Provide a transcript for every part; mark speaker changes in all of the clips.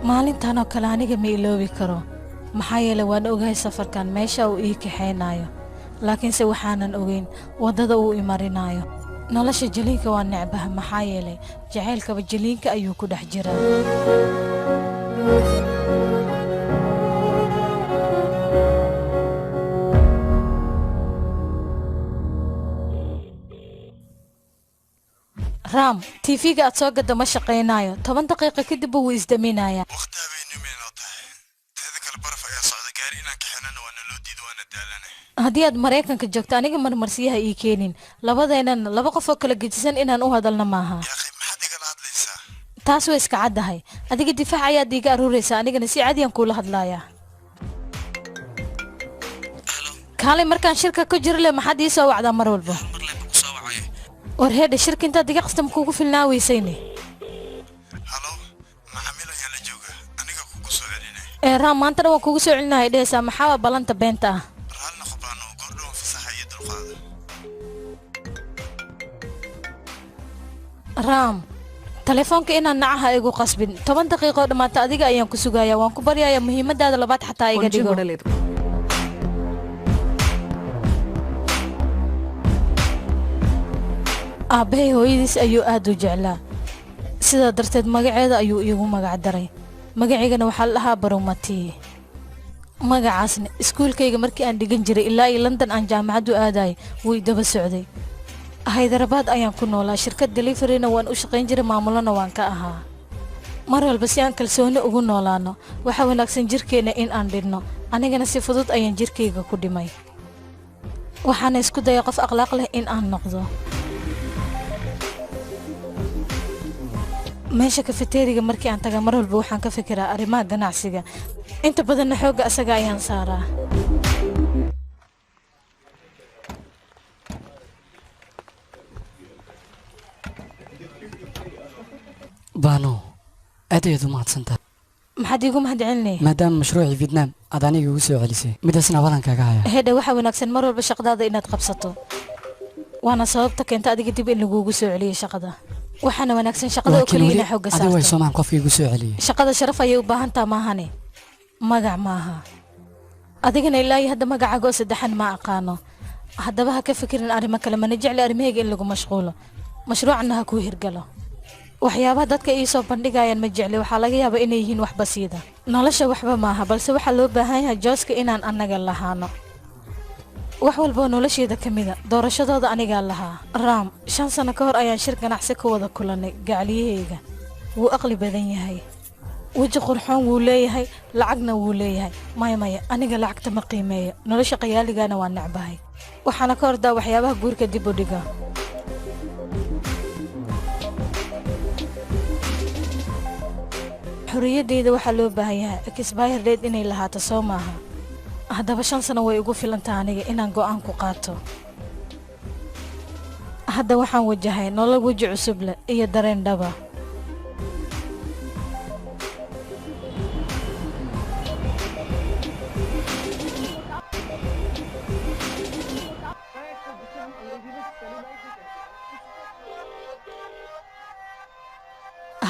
Speaker 1: maalintan oo kale aniga ma iloobi karo maxaa yeelay waan ogahay safarkan meesha uu ii kaxaynayo laakiinse waxaanan ogeyn wadada uu imarinayo nolosha jaliinka waa necbaha maxaa yeelay jacaylkaba jaliinka ayuu ku dhex jiraa رام تيفيga aad soo gada ma shaqeynayo 10 daqiiqo kadib uu isdaminaya
Speaker 2: waqti habeenimo noo tahay teeda kale baraf ayaa socda gaari inaan ka xinano waana loo diido waana daalane
Speaker 1: haddii aad Mareykanka joogto aniga marmarsiyaha ii keenin labadeenan laba qof oo kala gedisan inaan u hadalna maaha
Speaker 2: yaa maxaad igala hadlaysaa
Speaker 1: taas way iska caddahay adiga difaac ayaad iiga aruuraysaa anigana si caadi aan kula hadlayaa kaalay markaan shirka ku jiro le maxaad ii soo wacdaa mar walba warheedha shirka intaad iga qastam kuugu filnaa weysayne
Speaker 2: halo maxamil ayaa la jooga aniga kugu soo celinay
Speaker 1: raam maanta dhan waan kugu soo celinahay dheesaa maxaa balanta beenta ah
Speaker 2: raalna qubaano gordhow fasaxa iyo dulqaada
Speaker 1: raam telefoonka inaan nacaha igu qasbin 10 daqiiqo dhamaata adiga ayaan ku sugayaa waan ku baryayaa muhiimadaada labaad xataa iga dhigo aabbahay hooyadiis ayuu aad u jeclaa sidaa darteed magaceeda ayuu iigu magac daray magaceygana waxaa la dhahaa barumati magacaasna iskuulkayga markii aan dhigan jiray ilaa iyo London aan jaamacad u aaday way daba socday Hyderabad ayaan ku noolaa shirkad deliveryna waan u shaqayn jiray maamulana waan ka ahaa mar walba si aan kalsooni ugu noolaano waxa wanaagsan jirkeena in aan dhidno anigana si fudud ayaan jirkayga ku dhimay waxaan isku dayay qof akhlaaq leh in aan noqdo meesha kafeteriga markii aan taga mar walba waxaan ka fikiraa arrimaha ganacsiga inta badan xooga asaga ayaan saaraa
Speaker 3: baano adeedu mahadsantahay
Speaker 1: maxaad iigu mahadcelinay
Speaker 3: maadaama mashruucii Vietnam aad aniga ugu soo celisay midaasna balankaaga haya
Speaker 1: heedha waxa wanaagsan mar walba shaqadaada inaad qabsato waana sababta keenta adiga dib in lagugu soo celiyo shaqada waxaana wanaagsan shaqada oo kaliya xooga saarto
Speaker 3: adiga way Soomaan qofkii ugu soo celiyay
Speaker 1: shaqada sharaf ayay u baahan tahay maahane magac maaha adigana ilaahay hadda magacaaga oo saddexan ma aqaano haddaba ha ka fikirin arrimo kale mana jecel arrimahayga in lagu mashquulo mashruucna ha ku hirgalo waxyaabaha dadka ii soo bandhigayaan ma jecel waxa laga yaabaa inay yihiin wax basiida nolosha waxba maaha balse waxa loo baahan yahay jooska inaan anaga lahaano wax walba nolosheeda kamida doorashadooda aniga lahaa raam 5 sano ka hor ayaan shir ganacsi ka wada kulanay gacaliyahayga wuu aqli badan yahay waji qurxoon wuu leeyahay lacagna wuu leeyahay maya aniga lacagta ma qiimeeyo nolosha qayaaligana waa nacbahay waxaana ka hordaa waxyaabaha guurka dib u dhiga xorriyadeyda waxaa loo baahan yahay expire date inay lahaato soo maaha haddaba 5 sano way ugu filantaa aniga inaan go'aan ku qaato hadda waxaan wajahay nolol waji cusub leh iyo dareen dhaba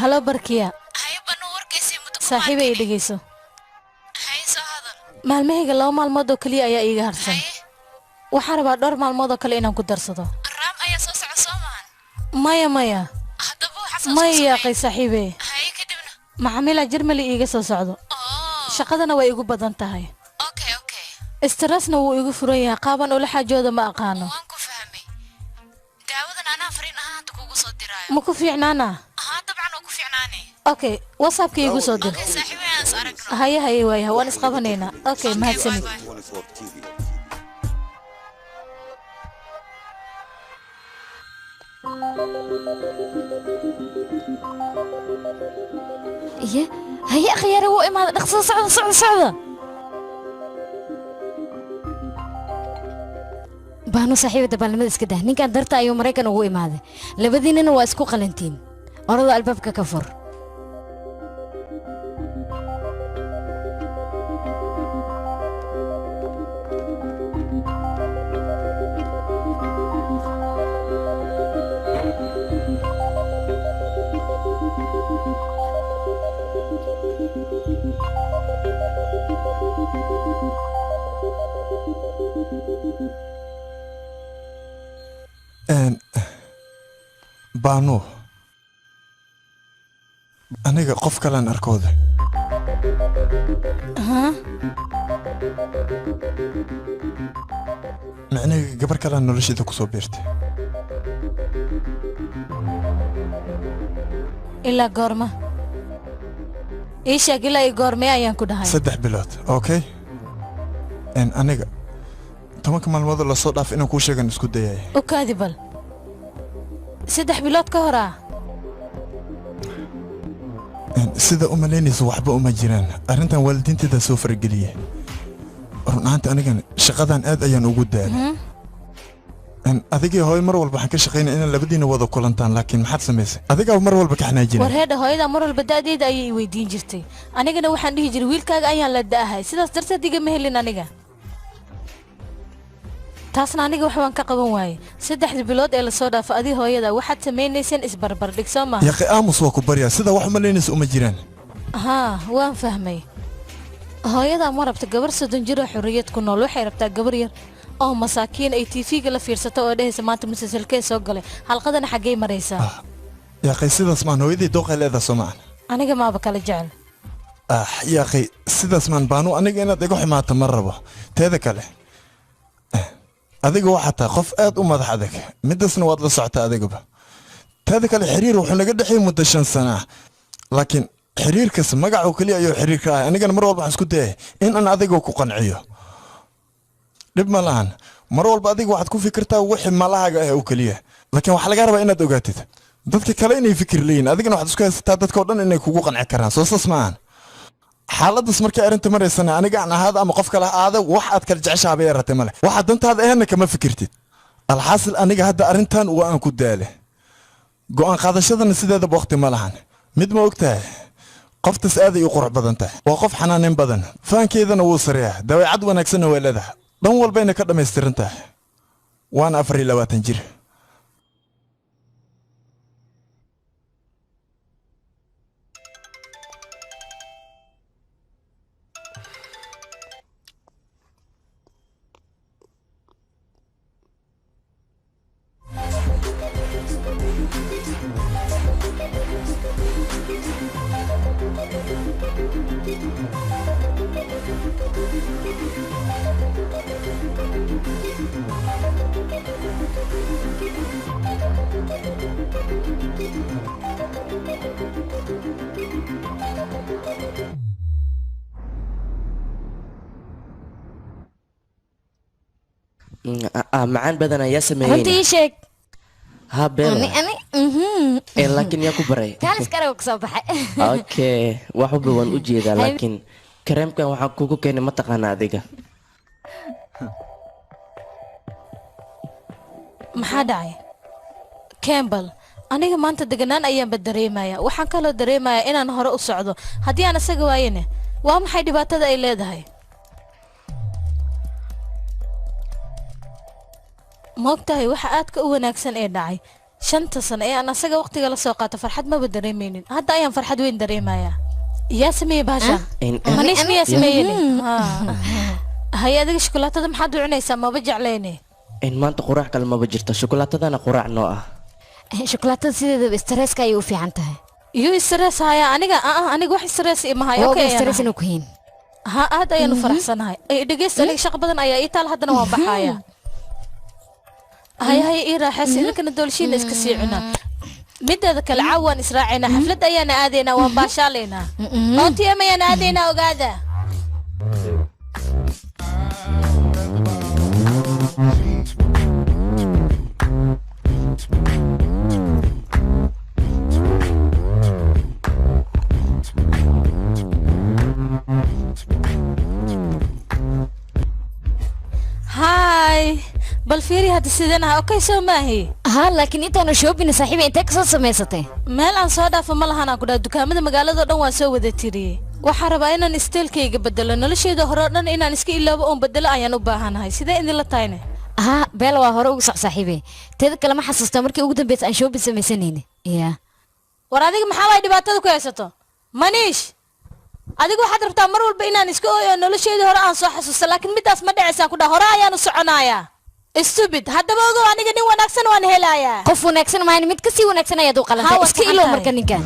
Speaker 1: halo barkiya saaxiibay dhageyso maalmahayga 2 maalmood oo kaliya ayaa iiga harsan waxaan rabaa dhowr maalmood oo kale inaan ku darsado
Speaker 4: raam ayaa soo socda Soomaan
Speaker 1: maya qay saaxiibay maxamila Germany iiga soo socdo shaqadana way igu badan tahay
Speaker 4: okay
Speaker 1: stressna wuu igu furan yahay qaaban ula xaajooda ma aqaano
Speaker 4: waan ku fahmay daawadan ana fariin ahaan kugu soo diraayo
Speaker 1: ma ku fiicnaana
Speaker 4: dabcan oo ku fiicnaanay
Speaker 1: okay whatsappka igu soo dir
Speaker 4: saaxiibay arag
Speaker 1: haye waaya waan isqabanayna okay mahadsanid
Speaker 4: هيا خياري هو إما نقصد صعدة بانو صاحبة دبالمد اسكده نين كان درتا أيو مريكان هو إما هذا لبديننا واسكو قلنتين أرض البابك كفر
Speaker 2: baanu aniga qof kalaan arkooda macnaheedu gabar kalaan nolosheeda kusoo beertay
Speaker 1: ilaa goorma ii sheeg ilaa ii goormee ayaan ku dhahay
Speaker 2: 3 bilood okay aniga 10 maalmood la soo dhaaf inaan kuu sheegan isku dayay
Speaker 1: u kaadi bal 3 bilood ka hor
Speaker 2: sida u malaynayso waxba uma jiraan arrintan waalidiinteeda soo fargeliyay runaanta anigan shaqadan aad ayaan ugu daalay adigii hooy mar walba waxaan ka shaqeynaa inaan labadiina wada kulantaan laakiin maxaad samaysay adigaa mar walba ka xanaajinay
Speaker 1: war heedha hooyada mar walba da'deeda ayay weydiin jirtay anigana waxaan dhihi jiray wiilkaaga ayaan la da'ahay sidaas darteed igama helin aniga taasna aniga wax waan ka qaban waayey 3 bilood ee la soo dhaafay adii hooyada waxaad samaynayseen isbarbar dhig soo ma
Speaker 2: yaqi aamus waa ku baryaa sida wax uma leynayso uma jiraan
Speaker 1: waan fahmay hooyada ma rabta gabar 30 jir oo xorriyad ku nool waxay rabtaa gabar yar oo masaakiin ay TV-ga la fiirsato oo dhehaysa maanta musalsalkee soo galay halqadana xaggee maraysaa
Speaker 2: yaqi sidaas maan hooyadii dooqay leedahay soo maan
Speaker 1: aniga maaba kala jecel
Speaker 2: yaqi sidaas maan baanu aniga inaad iga xumaato ma rabo teeda kale adiga waxaa tahay qof aad u madax adag midasna waad la socotaa adigaba teeda kale xiriir wuxuu naga dhexay muddo 5 sano laakiin xiriirkaas magac oo kaliya ayuu xiriir ka ah anigana mar walba waxaan isku dayay in aan adiga ku qanciyo dib ma lahan mar walba adiga waxaad ku fikirtaa wixii malahaaga ah oo kaliya laakiin waxa laga rabaa inaad ogaatid dadka kale inay fikir leeyihiin adigana waxaad isku haysataa dadka oo dhan inay kugu qanci karaan soo saas maahan xaaladdas markay arrinta maraysana aniga aan ahaada ama qof kale ahaada wax aad kala jeceshaaba yaratay male waxa dantaada ahna kama fikirtid alxaasil aniga hadda arrintan waa aan ku daale go'aan qaadashadana sideedaba waqti ma lahan mid ma ogtahay qoftas aad ay u qurux badan tahay waa qof xanaanin badan faankeedana wuu sareeyaa dabeecad wanaagsanna waa leedahay dhan walbayna ka dhammaystiran tahay waana 24 jir
Speaker 5: macaan badan ayaa sameeyay
Speaker 4: runtii sheeg
Speaker 5: ha bela laakiin yaa ku baray
Speaker 4: kaalis karaw ka soo baxay
Speaker 5: okay wax walba waan u jeedaa laakiin kareemkan waxaan kugu keenay ma taqaana adiga
Speaker 1: maxaa dhacay Campbell aniga maanta deganaan ayaan dareemayaa waxaan kaloo dareemayaa inaan hore u socdo haddii aan isaga waayene waa maxay dhibaatada ay leedahay moogtahay waxa aadka u wanaagsan ee dhacay 5 sano ee aan asaga waqtiga la soo qaato farxad ma dareemeynin hadda ayaan farxad weyn dareemayaa yaa sameeyay baasha manish miyaa sameeyay hay adiga shukulaatada maxaad u cunaysaa maba jeclayne
Speaker 5: in maanta quraac kale maba jirto shukulaatadana quraac noo ah
Speaker 4: shukulaatada sideedaba stresska ay u fiican tahay
Speaker 1: iyo stress haya aniga wax stress ima hayo
Speaker 4: okay stress inuu ku heen
Speaker 1: aad ayaan u faraxsanahay dhageysta aniga shaqo badan ayaa ii taal haddana waan baxayaa هاي إيراحس إذا كنا دولشين إسكسيعنا مدة ذاك العوان إسراعنا حفلة أيانا آدينا وانباشالينا أنتي أما يانا آدينا وقادة هاي bal fiiri hadda sideenaha okay soo maahi
Speaker 4: laakiin intaanu shoobin saaxiibay intee ka soo samaysatay
Speaker 1: meel aan soo dhaafo ma lahan aan ku dhahay dukaamada magaalada dhan waan soo wada tiriyay waxaan rabaa inaan isteelkayga bedelo nolosheeda hore oo dhan inaan iska iloobo oon bedelo ayaan u baahanahay sidee idin la tahayne
Speaker 4: beel waa hore ugu sax saaxiibay teeda kale ma xasuustaa markii ugu dambeysay aan shoobin samaysanayne
Speaker 1: war adiga maxaa way dhibaatada ku haysato maniish adigu waxaad rabtaa mar walba inaan iska ooyo nolosheeda hore aan soo xasuusto laakiin midaas ma dhacaysaan ku dhahay hore ayaan u soconayaa stupid haddaba ogow aniga nin wanaagsan waan helayaa
Speaker 4: qof wanaagsan maahan mid ka sii wanaagsan ayaad u qalantay iska ilow marka ninkan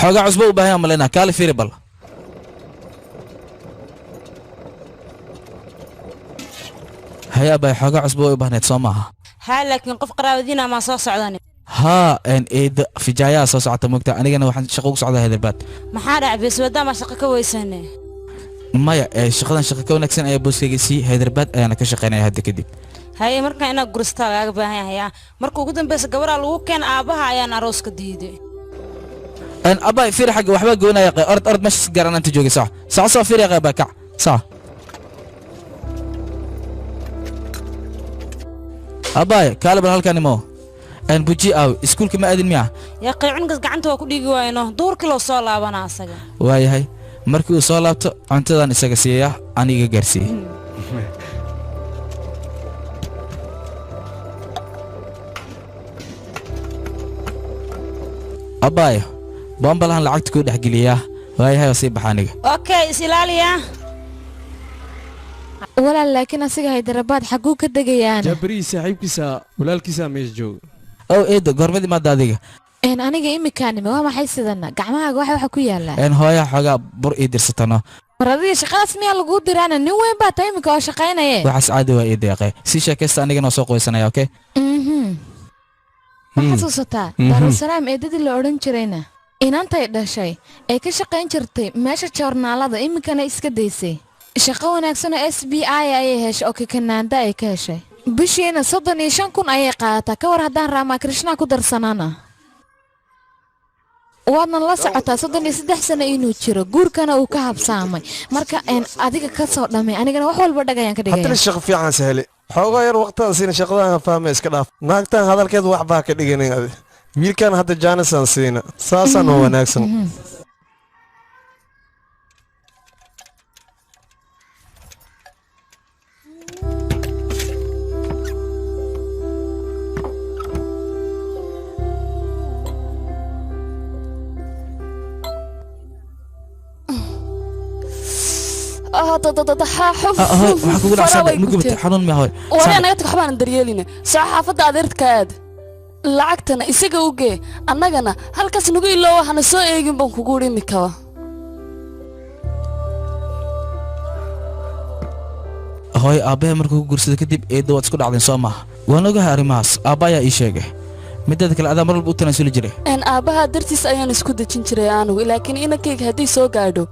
Speaker 6: xoogaa cusbo u baahan malena kaali fiiri bal haya bay xoogaa cusbo u baahneed soo maaha
Speaker 7: ها لكن قف قراودينا ما صار سعوداني
Speaker 6: ها ان ايد في جايا soo socota moogta anigana waxaan shaqo u socdaa Hyderabad
Speaker 7: maxaa dhacay soodaa ma shaqo ka weysanay
Speaker 6: maya shaqadan shaqo ka wanaagsan ayaa booskayga si Hyderabad ayaan ka shaqeynaa hadda kadib
Speaker 7: haye marka ina gurista laaga baahan yahay marka ugu dambeysay gabadha lagu keen aabaha ayaan arooska diiday
Speaker 6: an abay fiir xaq waxba goonaya ord mesh garan inta joogay sax soo fiir qayb ka sax abay kaalban halkan imo an buji aw iskuulka ma aadin miya
Speaker 7: ya qeecun gacanta waa ku dhigi waayno duurkii loo soo laabana asaga
Speaker 6: waayahay markii uu soo laabto cuntadan isaga siiya aniga gaarsiiyay abay bombalahan lacagta ku dhex geliyaa waayahay oo sii baxaniga
Speaker 7: okay isilaaliya
Speaker 8: walaal laakiin asiga Hyderabad xaguu ka degayaan
Speaker 9: jabri saaxiibkiisa walaalkiisa mees joog
Speaker 6: oo eedo gormadi ma daadiga
Speaker 8: aniga imikaanime waa maxay sidana gacmahaaga waxa ku yaala
Speaker 6: hooya xogaa bur ii dirsatano
Speaker 8: maradiga shaqaas miyaa lagu diraana nin weyn baa tahay imika oo shaqaynaya
Speaker 6: waxaas caadi waa ii deeqay si sheekaysta anigana soo qoysanaya okay
Speaker 8: waxaad xasuusataa Daarusalaam eedadii la odhan jirayna inantay dhashay ay ka shaqayn jirtay meesha joornaalada imikana iska daysay shaqo wanaagsan oo SBI ay heshay oo Kanaanda ay ka heshay bishiina 35,000 ayay qaadataa ka war haddaan Rama Krishna ku darsanaana waadna la socotaa 33 sano inuu jiro guurkana uu ka habsaamay marka adiga ka soo dhamay anigana wax walba dhagayaan ka dhigay
Speaker 10: hadda shaqo fiican sahli xoogaa yar waqtiga siina shaqadan fahmay iska dhaaf naagtan hadalkeed wax baa ka dhiganay wiilkan hadda Janisan siina saasan oo wanaagsan
Speaker 6: xanuun ma hoy
Speaker 11: waa anaga tag waxbaan daryeelina soo xaafada adeertka aad lacagtana isaga u gee annagana halkaas nagu iloow waxana soo eegin baan kugu dhimi kaba
Speaker 6: hoy aabaha markuu ku guursado kadib eedo waad isku dhacdeen soo maaha waan ogahay arrimahaas aabbayaa ii sheegay midada kale adaa mar walba u tanaasuli jiray
Speaker 11: aabaha dartiis ayaan isku dejin jiray anigu laakiin inankayga haddii soo gaadho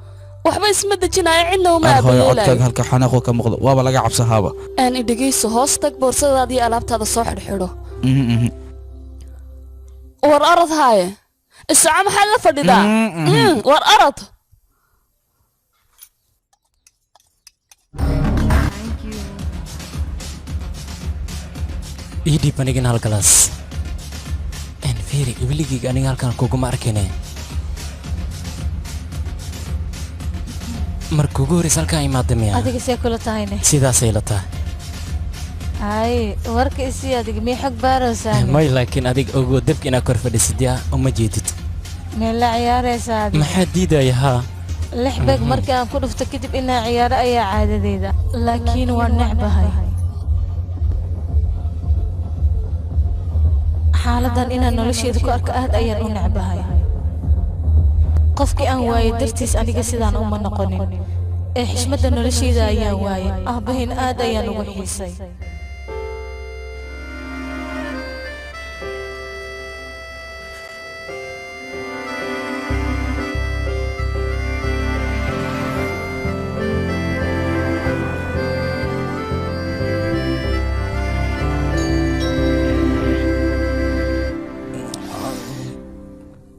Speaker 11: waxba isma dejinaayo cidna uma
Speaker 6: aabayeelaayo halka xanaaqo ka muuqdo waaba laga cabsahaaba
Speaker 11: dhegeyso hoos tag boorsadaada iyo alaabtaada soo xidhxidho war arad haaye isaca maxaad la fadhidaa war arad
Speaker 3: ii dhiib anigana halkalaas fiiri weligeyga aniga halkan kuguma arkine markuu ugu horreysay halkaan imaada miya
Speaker 1: adiga see kula tahayne
Speaker 3: sidaasay la tahay
Speaker 1: ay warka isii adiga mii xog baaraysaa
Speaker 3: may laakiin adiga ogo dabka inaad kor fadhisid yaa uma jeedid
Speaker 1: meel la ciyaaraysaa adiga
Speaker 3: maxaa diidaya haa
Speaker 1: 6 beeg markii aan ku dhufto kadib inaa ciyaaro ayaa caadadeyda laakiin waan necbahay xaaladan inaan nolosheeda ku arko aad ayaan u necbahay qofkii aan waayay dartiis aniga sidaan uma noqonin ee xishmadda nolosheeda ayaan waayay aabahin aad ayaan ugu xiisay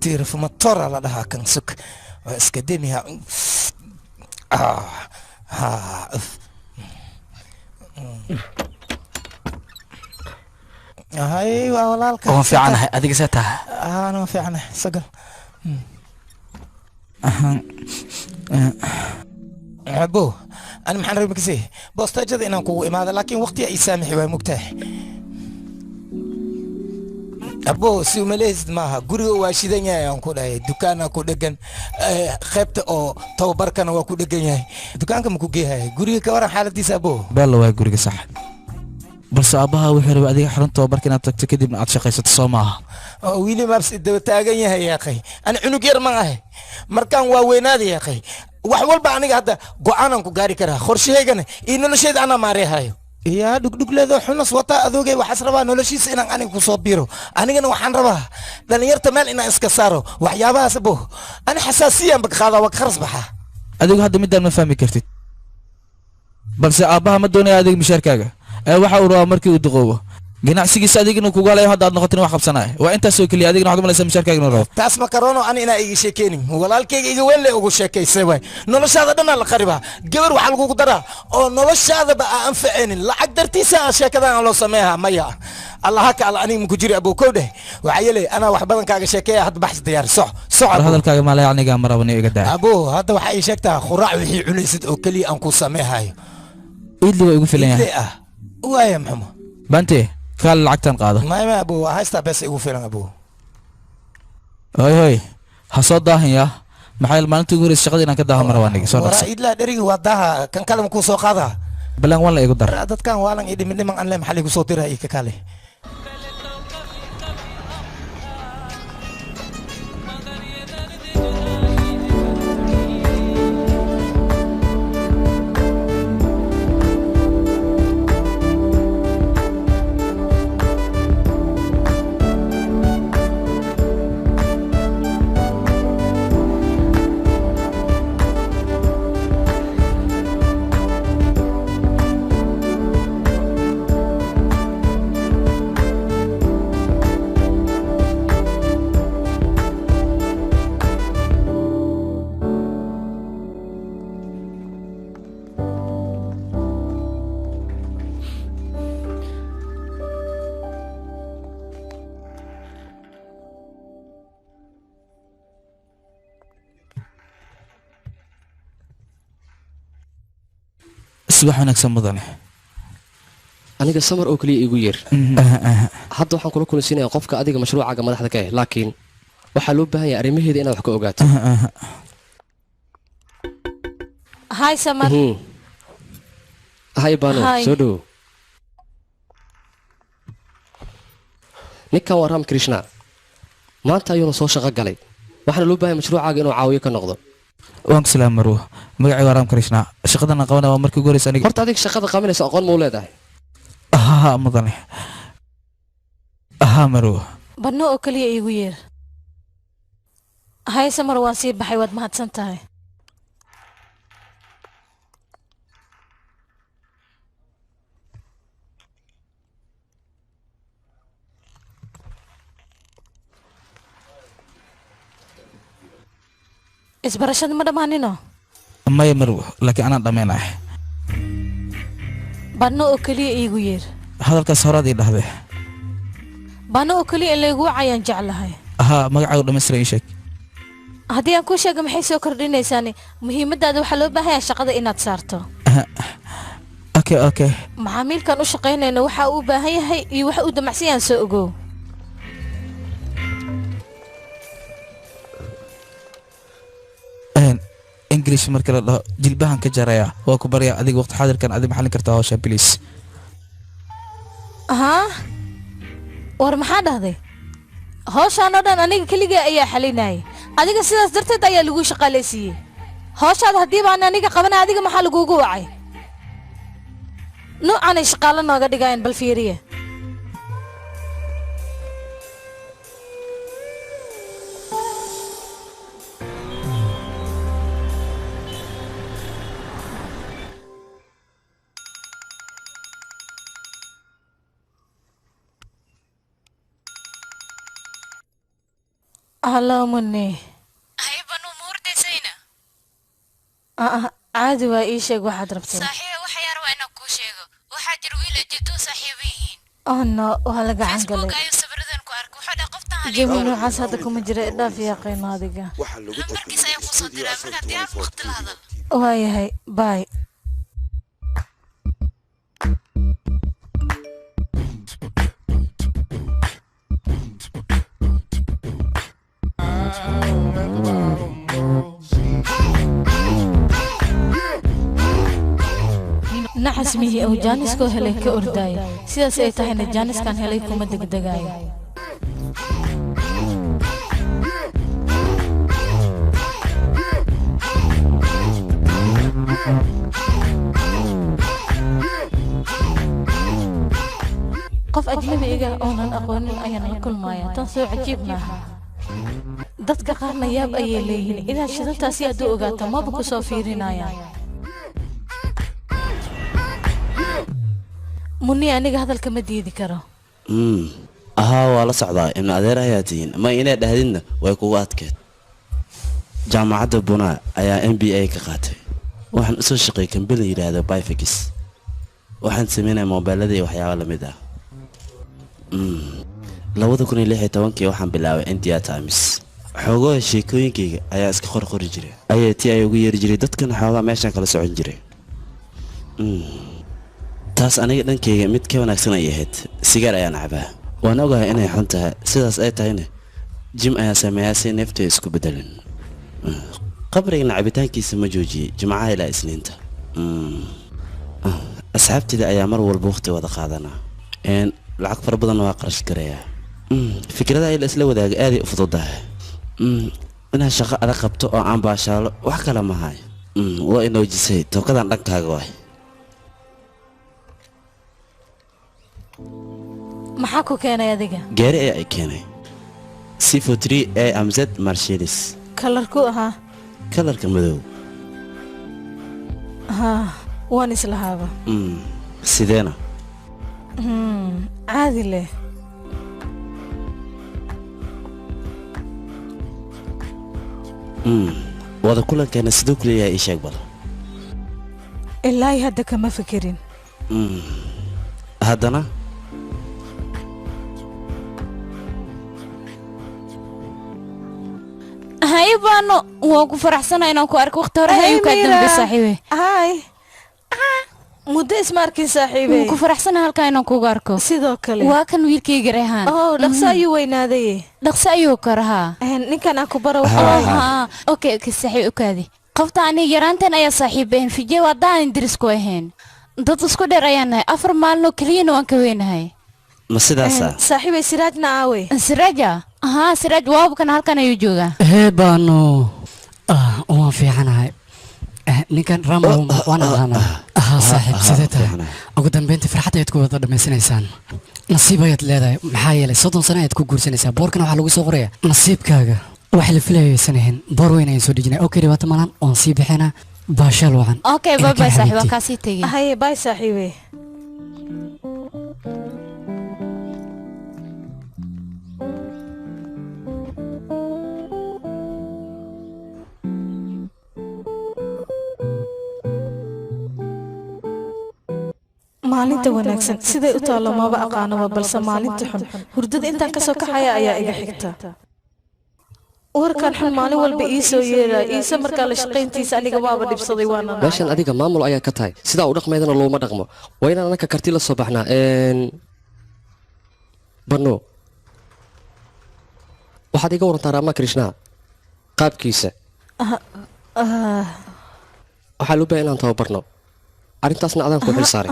Speaker 12: تعرف مطر على ده كان سك اسكديميها هاي والله
Speaker 6: وان في عنها اديك ساتها
Speaker 12: انا في عنها سقل عبو انا محن ربك زي بوستاجد انا كو اماده لكن وقتي يسامح ومكتاح abo si umaleesid maaha guriga waa shidan yahay aan ku dhahay dukaana ku dhegan qaybta oo tababarkana waa ku dhegan yahay dukaanka ma ku geeyahay guriga ka waran xaaladiisa abo
Speaker 6: beella waa guriga sax balse aabbaha wuxuu rabay adiga xarunta tababarka inaad tagto kadibna aad shaqaysato soo maaha
Speaker 12: wiili maabsi daba taagan yahay yaaqay ana cunug yar ma ahay markaan waa weynaaday yaaqay wax walba aniga hadda go'aanan ku gaari karaa qorshaheygana iyo nolosheeda anaa maareehayo yaa dhugdhugleedoo xunas wataa adoogay waxaas rabaa noloshiisa inaan aniga ku soo biiro anigana waxaan rabaa dhallinyarta meel inaan iska saaro waxyaabahaas abo ani xasaasiyaanba ka qaadaa waa ka kharas baxaa
Speaker 6: adigu hadda midaan ma fahmi kartid balse aabbaha ma doonaya adiga mishaarkaaga waxa uu rabaa markii uu duqoobo ganacsigiisa adigina kugu halayo hadda aad noqotin wax qabsanaya waa intaasoo keliya adigina waxaad malaysaa mishaarkaaga inuu rabo
Speaker 12: taas makarono ani inaa iga sheekeynin walaalkayga iga weyn le ugu sheekaysay waay noloshaada dhanaa la qaribaa gabar waxaa lagugu daraa oo noloshaadaba aa anfacaynin lacag dartiisa sheekadan aan loo sameeyaa maya allah haka alla aniga maku jiri abuu kow dheh waxaa yeelay anaa wax badan kaaga sheekeeya hadda baxs diyaar soc
Speaker 6: hadalkaaga maalay aniga marabani iga daa
Speaker 12: abuu hadda waxaa ii sheegtaa quraac wixii cunaysid oo keliya aan ku sameehayo
Speaker 6: iidli waa igu filan yahay
Speaker 12: waaya maxamo
Speaker 6: bante kaal lacagtan qaado
Speaker 12: maya abuu haystaa bees igu filan abuu
Speaker 6: hoy ha soo daahan yaa maxaa maalintii ugu horeysa shaqada inaan ka daaho maraba aniga soo dhaqso
Speaker 12: idlaa dherigi waa daaha kan kale makuu soo qaadaa
Speaker 6: balan waan la igu dar
Speaker 12: dadkan waalan iyo dhiman anle maxaa ligu soo diraa iyo ka kale
Speaker 6: subax wanaagsan mudane
Speaker 13: aniga samar oo kaliya igu yeer hadda waxaan kula kulansiinayaa qofka adiga mashruucaaga madaxda ka ah laakiin waxaa loo baahan yahay arrimaheeda inaad wax ka ogaato
Speaker 1: hay samar
Speaker 13: hay baano soo dhow ninkan waa ram krishna maanta ayuuna soo shaqo galay waxaana loo baahan mashruucaaga inuu caawiyo ka noqdo
Speaker 6: waan ku salaam marwo magacayga waa ram krishna shaqadan qabanaya waa markii ugu horeysa aniga
Speaker 13: horta adiga shaqada qabanaysa aqoon ma u leedahay
Speaker 6: mudane marwo
Speaker 1: badno oo keliya iigu yeer hay samar waan sii baxay waad mahadsan tahay isbarashada ma dhammaanino
Speaker 6: maya marwo laakiin anaan dhammaynahay
Speaker 1: badno oo keliya iigu yeer
Speaker 6: hadalkaas horaad ii dhahde
Speaker 1: badno oo keliya in layguu cayaan jeclahay
Speaker 6: magacaagu dhammaystiran ii sheeg
Speaker 1: haddii aan kuu sheega maxay soo kordhinaysaani muhiimaddaada waxaa loo baahanyaa shaqada inaad saarto
Speaker 6: okay
Speaker 1: macaamiilkan u shaqaynayna waxa uu u baahan yahay iyo waxa uu damacsan yahan soo ogow
Speaker 6: english marka la dhaho jilbahan ka jaraya waa ku barya adiga waqti xaadirkan adiga maxallin kartaa hawsha bilis
Speaker 1: war maxaa dhahday hawshaan oo dhan aniga keligee ayaa xalinayay adiga sidaas darteed ayaa lagu shaqaalaysiiyey hawshaada haddii baan aniga qabanay adiga maxaa laguugu wacay nuucanay shaqaalo nooga dhigayaan bal fiiriye هلا مني
Speaker 14: هاي بنو موردة زينة
Speaker 1: عادي وإيشك واحد ربطين
Speaker 14: صحيح وحيار وأنا كوشيغو وحاجر ويلا جدو صاحبيين
Speaker 1: أنا وهلا قاعد
Speaker 14: فيسبوك أيو سبردن كوارك وحدا قفتها
Speaker 1: جميل وحاس هذا كم جرى لا في قيمة هذيك
Speaker 14: مركز أيو قصة درا مركز ديار وقت هذا
Speaker 1: وهاي باي waxaas mihii uu jaaniskoo helay ka ordaaya sidaas ay tahayna jaaniskan helay kuma degdegaayo qof ajnabi iga oonan aqoonin ayaan la kulmaya tan soo cajiib maaha dadka qaarna yaab ayay leeyihiin inaad shidantaasi aad u ogaato maba ku soo fiirinayaan munni aniga hadalka ma diidi karo
Speaker 15: ahaa waa la socdaa ibna adeer ayaa tihiin ma inay dhahdidna way kugu adkeed jaamacadda bunaa ayaa MBA ka qaatay waxaan u soo shaqeeyay kambani yidhaahdo Bifix waxaan sameynay moobilada iyo waxyaabo la mid ah 2016 waxaan bilaabay India Times xoogoo sheekooyinkayga ayaa iska qorqori jiray ayay ugu yeeri jiray dadkan xoogaa meeshan kala socon jiray taas aniga dhankayga mid ka wanaagsan ay ahayd sigaar ayaan cabaa waan ogahay inay xun tahay sidaas ay tahayna jim ayaa sameeyaa si neefta isku bedelan qabrigana cabitaankiisa ma joojiyey jimcaha ilaa isniinta asxaabtida ayaa mar walba waqti wada qaadanaa lacag fara badanna waa qarash garayaa fikradaha ila isla wadaaga aaday u fududahay inaad shaqo adag qabto oo aan baashaalo wax kale mahay waa inoo jisay tookadan dhankaaga waay
Speaker 1: maxaa ku keenay adiga
Speaker 15: gaari ayaa ay keenay C43 AMZ Mercedes
Speaker 1: kalarku ahaa
Speaker 15: kalarka madow
Speaker 1: waan islahaaba
Speaker 15: sideena
Speaker 1: caadi leh
Speaker 15: wada kulankeena sidoo ku leeyahay ii sheeg bal
Speaker 1: ilaa hadda kama fikirin
Speaker 15: haddana
Speaker 7: hay baano waan ku faraxsanahay inaan ku arko waqti hore ayuu ka dambe saaxiibe
Speaker 1: hay muddo isma arkin saaxiibe
Speaker 7: waan ku faraxsanahay halkaa inaan kugu arko
Speaker 1: sidoo kale
Speaker 7: waa kan wiilkayga reehaan
Speaker 1: dhaqso ayuu weynaaday
Speaker 7: dhaqso ayuu karahaa
Speaker 1: ninkan aan ku baro
Speaker 7: okay saaxiib okaadi qofta aniga yaraanteen ayaa saaxiibeen fijee waddaan diris ku ahayn dad isku dheer ayaan nahay 4 maalin keliyana waan ka weynahay
Speaker 15: ma sidaasa
Speaker 1: saaxiibay siraajna aawe
Speaker 7: siraaja siraaj waabkan halkan ayuu joogaa
Speaker 16: baano waan fiicanahay ninkan rambo waan aqaanaa saaxiib sidee tahay ugu dambeyntii farxad ayaad ku wada dhammaysanaysaan nasiib ayaad leedahay maxaa yeelay 30 sano ayaad ku guursanaysaa boorkana waxaa lagu soo qoraya nasiibkaaga wax la filayaysan ahayn boor weyn ayaan soo dhejinay okay dhibaato malan waan sii bixinaa baashaal wacan
Speaker 7: okay bye bye saaxiib waan kaa sii tegey
Speaker 1: haye bye saaxiibe maalinta wanaagsan siday u taalo maba aqaanaba balse maalinta xun hurdada intaan kasoo kaxaya ayaa iga xigta warkan xun maalin walba ii soo yeeraa iise markaa la shaqayntiisa aniga waaba dhibsaday waana
Speaker 13: meeshan adiga maamul ayaa ka tahay sidaa u dhaqmaydana looma dhaqmo waa inaan anaka karti la soo baxnaa barno waxaad iga warantaa raama krishna qaabkiisa waxaa loo baahan inaan tababarno arrintaasna adaan ku xil saaray